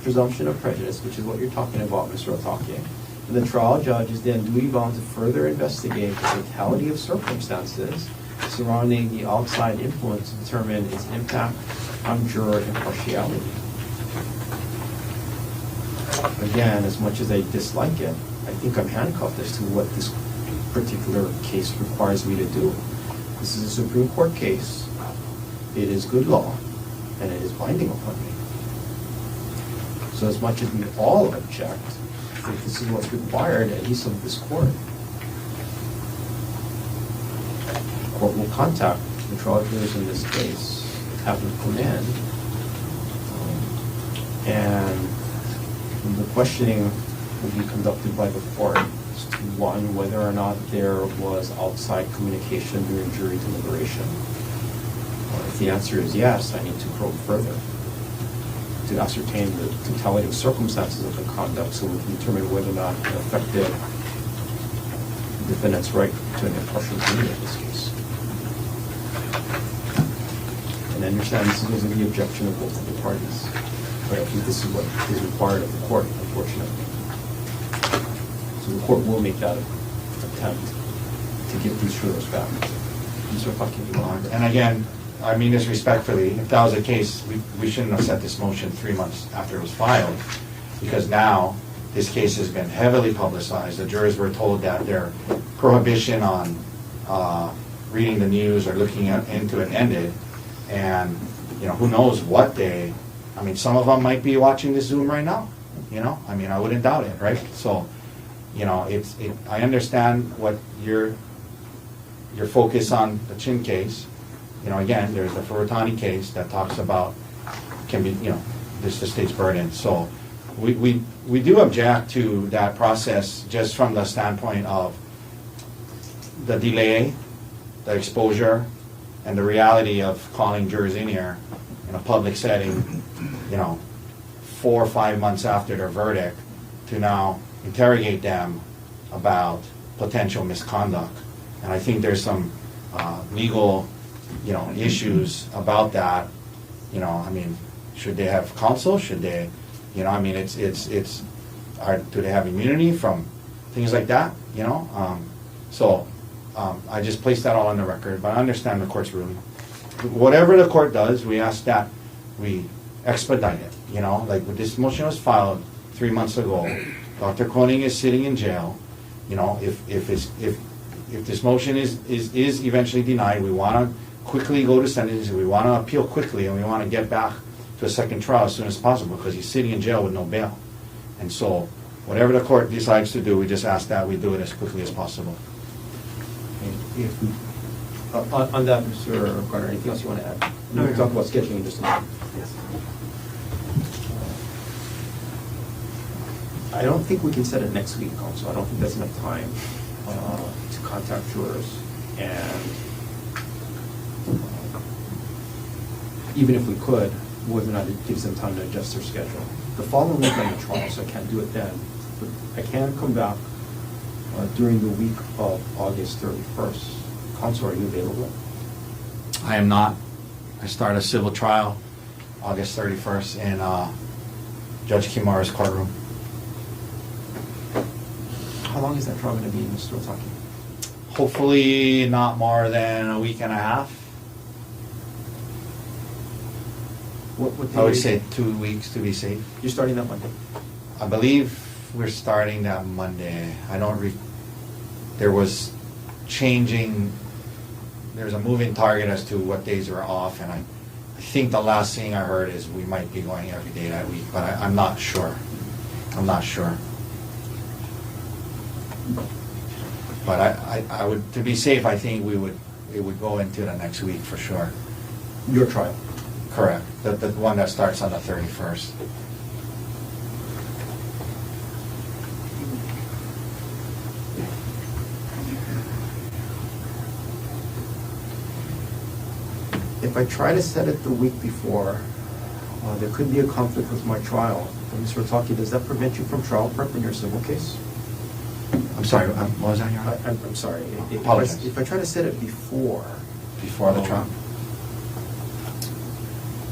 Speaker 6: presumption of prejudice, which is what you're talking about, Mr. Otake. And the trial judge is then duty bound to further investigate the totality of circumstances surrounding the outside influence to determine its impact on juror impartiality. again, as much as I dislike it, I think I'm handcuffed as to what this particular case requires me to do. This is a Supreme Court case. It is good law, and it is binding upon me. So as much as we all object, I think this is what's required, at least of this court. The court will contact the trial jurors in this case, have them come in, and the questioning will be conducted by the court as to, one, whether or not there was outside communication during jury deliberation. If the answer is yes, I need to probe further to ascertain the totality of circumstances of the conduct so we can determine whether or not it affected the defendant's right to an impartial opinion in this case. And I understand this is the objection of both of the parties, but I think this is what is required of the court, unfortunately. So the court will make that attempt to get these jurors back. Mr. Otake.
Speaker 3: And again, I mean this respectfully, if that was the case, we shouldn't have set this motion 3 months after it was filed, because now this case has been heavily publicized. The jurors were told that their prohibition on reading the news or looking into it ended, and who knows what they, I mean, some of them might be watching this Zoom right now, I mean, I wouldn't doubt it, right? So, I understand what your focus on the Chin case. Again, there's the Furutani case that talks about, can be, this the state's burden. So we do object to that process just from the standpoint of the delay, the exposure, and the reality of calling jurors in here in a public setting, 4 or 5 months after their verdict, to now interrogate them about potential misconduct. And I think there's some legal issues about that. I mean, should they have counsel? Should they, I mean, do they have immunity from things like that? So I just placed that all on the record, but I understand the court's ruling. Whatever the court does, we ask that we expedite it. Like when this motion was filed 3 months ago, Dr. Konig is sitting in jail. If this motion is eventually denied, we want to quickly go to sentencing, we want to appeal quickly, and we want to get back to a second trial as soon as possible, because he's sitting in jail with no bail. And so, whatever the court decides to do, we just ask that we do it as quickly as possible.
Speaker 6: If we, on that, Mr. Garner, anything else you want to add? No, we can talk about scheduling in just a minute. Yes. I don't think we can set it next week, also. I don't think that's enough time to contact jurors, and even if we could, whether or not it gives them time to adjust their schedule. The following week I'm in trial, so I can't do it then. But I can come back during the week of August 31st. Counsel, are you available?
Speaker 3: I am not. I start a civil trial August 31st in Judge Kimara's courtroom.
Speaker 6: How long is that trial going to be, Mr. Otake?
Speaker 3: Hopefully not more than a week and a half.
Speaker 6: What day
Speaker 3: I would
Speaker 6: is
Speaker 3: say
Speaker 6: it?
Speaker 3: 2 weeks to be safe.
Speaker 6: You're starting that Monday?
Speaker 3: I believe we're starting that Monday. There was there's a moving target as to what days we're off, and I think the last thing I heard is we might be going every day that week, but I'm not sure. I'm not sure. But I would, to be safe, I think it would go into the next week for sure.
Speaker 6: Your trial?
Speaker 3: Correct. The one that starts on the 31st.
Speaker 6: If I try to set it the week before, there could be a conflict with my trial. Mr. Otake, does that prevent you from trial prep in your civil case?
Speaker 3: I'm sorry, what was that, Your Honor?
Speaker 6: I'm sorry.
Speaker 3: Apologize.
Speaker 6: If I try to set it before
Speaker 3: The trial?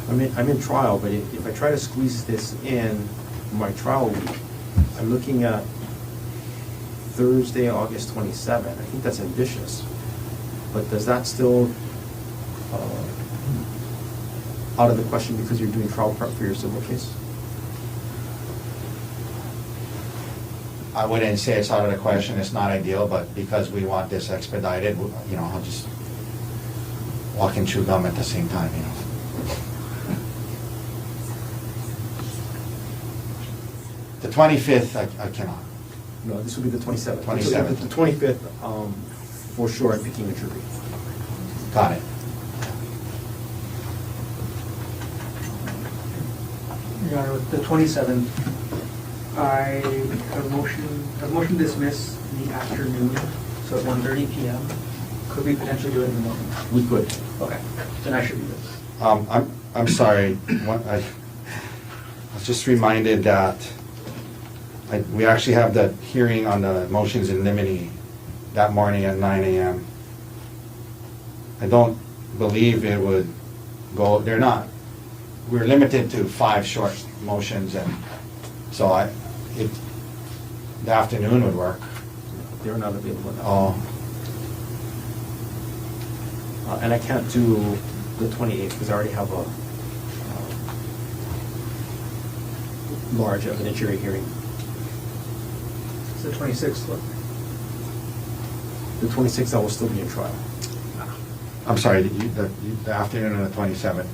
Speaker 6: I'm in trial, but if I try to squeeze this in my trial week, I'm looking at Thursday, August 27th. I think that's ambitious. But does that still out of the question because you're doing trial prep for your civil case?
Speaker 3: I wouldn't say it's out of the question, it's not ideal, but because we want this expedited, you know, I'll just walk and chew gum at the same time, you know. The 25th, I cannot.
Speaker 6: No, this will be the 27th.
Speaker 3: 27th.
Speaker 6: The 25th, for sure, I'm picking a jury.
Speaker 3: Got it.
Speaker 2: Your Honor, with the 27th, I have a motion to dismiss in the afternoon, so at 1:30 p.m. Could we potentially do it in the morning?
Speaker 6: We could.
Speaker 2: Okay, then I should be good.
Speaker 3: I'm sorry, I was just reminded that we actually have the hearing on the motions in limine that morning at 9 a.m. I don't believe it would go, we're limited to 5 short motions, and so the afternoon would work.
Speaker 6: They're not available now.
Speaker 3: Oh,
Speaker 6: And I can't do the 28th because I already have a large evidentiary hearing.
Speaker 2: It's the 26th, look.
Speaker 6: The 26th, I will still be in trial.
Speaker 3: I'm sorry, the afternoon of the 27th.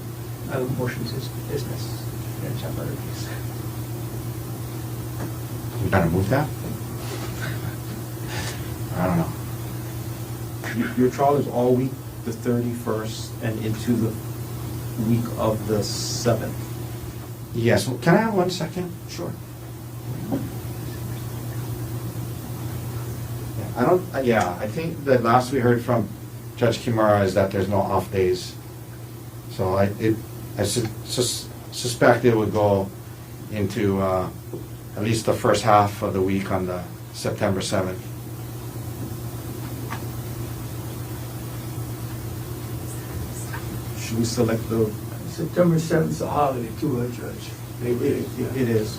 Speaker 2: I have a motion to dismiss in a temporary case.
Speaker 3: You gonna move that? I don't know.
Speaker 6: Your trial is all week, the 31st, and into the week of the 7th.
Speaker 3: Yes, well, can I have 1 second?
Speaker 6: Sure.
Speaker 3: I think the last we heard from Judge Kimura is that there's no off days. So I suspect it would go into at least the first half of the week on the September 7th.
Speaker 6: Should we select the?
Speaker 8: September 7th is a holiday too, Judge.
Speaker 6: It is.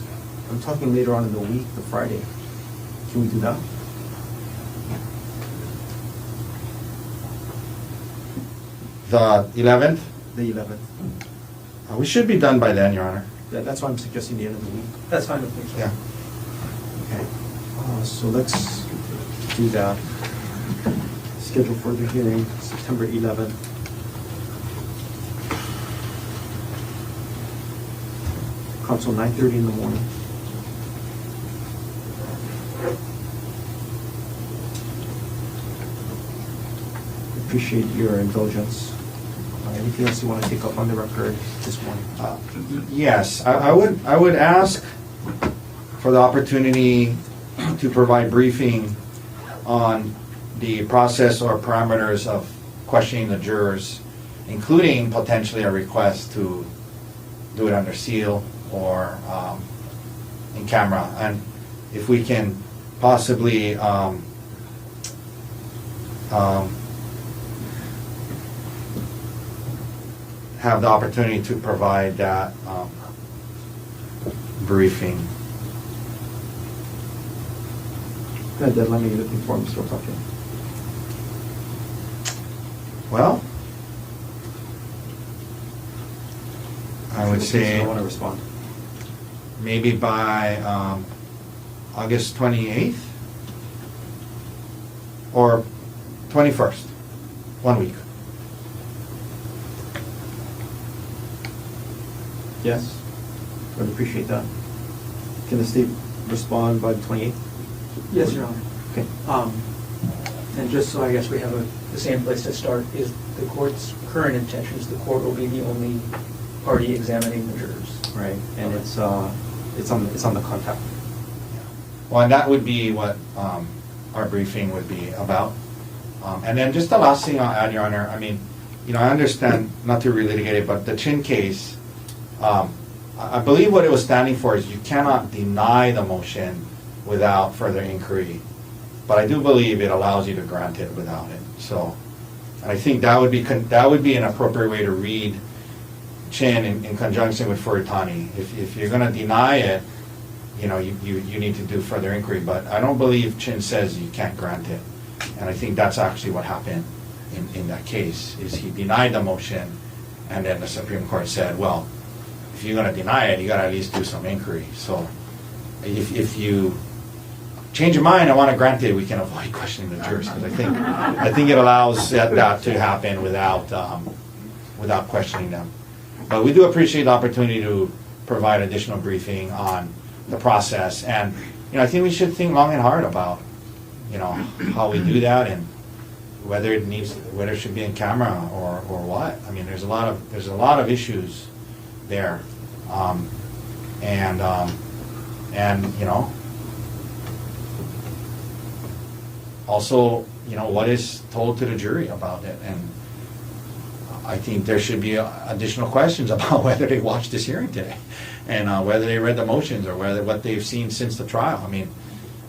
Speaker 6: I'm talking later on in the week, the Friday. Can we do that?
Speaker 3: The 11th?
Speaker 6: The 11th.
Speaker 3: We should be done by then, Your Honor.
Speaker 6: That's why I'm suggesting the end of the week.
Speaker 2: That's fine with me.
Speaker 3: Yeah.
Speaker 6: Okay. So let's do that. Schedule further hearing, September 11th. Council 9:30 in the morning. Appreciate your indulgence. Anything else you want to take up on the record this morning?
Speaker 3: Yes, I would ask for the opportunity to provide briefing on the process or parameters of questioning the jurors, including potentially a request to do it under seal or in camera. And if we can possibly have the opportunity to provide that briefing.
Speaker 6: What deadline are you looking for, Mr. Otake?
Speaker 3: Well, I would say
Speaker 6: I want to respond.
Speaker 3: maybe by August 28th or 21st, 1 week.
Speaker 6: Yes, I would appreciate that. Can the state respond by the 28th?
Speaker 2: Yes, Your Honor.
Speaker 6: Okay.
Speaker 2: And just so I guess we have the same place to start, is the court's current intentions, the court will be the only party examining the jurors.
Speaker 6: Right, and it's on the contact.
Speaker 3: Well, and that would be what our briefing would be about. And then just the last thing I'll add, Your Honor, I mean, you know, I understand not to relitigate it, but the Chin case, I believe what it was standing for is you cannot deny the motion without further inquiry. But I do believe it allows you to grant it without it. So, and I think that would be an appropriate way to read Chin in conjunction with Furitani. If you're going to deny it, you know, you need to do further inquiry. But I don't believe Chin says you can't grant it. And I think that's actually what happened in that case, is he denied the motion, and then the Supreme Court said, well, if you're going to deny it, you got to at least do some inquiry. So if you change your mind, I want to grant it, we can avoid questioning the jurors, because I think it allows that to happen without questioning them. But we do appreciate the opportunity to provide additional briefing on the process, and, I think we should think long and hard about, how we do that, and whether it should be in camera or what. I mean, there's a lot of issues there, and also, what is told to the jury about it. And I think there should be additional questions about whether they watched this hearing today, and whether they read the motions, or what they've seen since the trial. I mean,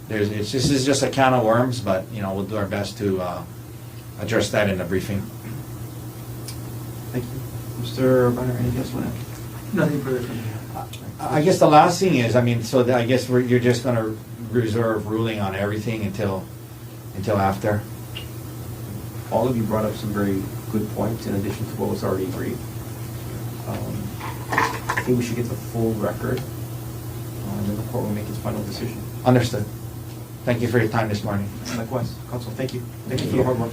Speaker 3: this is just a can of worms, but, we'll do our best to address that in the briefing.
Speaker 6: Thank you. Mr. Garner, anything else you want to add?
Speaker 2: Nothing further from me.
Speaker 3: I guess the last thing is, I guess you're just going to reserve ruling on everything until after.
Speaker 6: All of you brought up some very good points in addition to what was already agreed. I think we should get the full record, and then the court will make its final decision.
Speaker 3: Understood. Thank you for your time this morning.
Speaker 6: Likewise, counsel, thank you. Thank you for your hard work.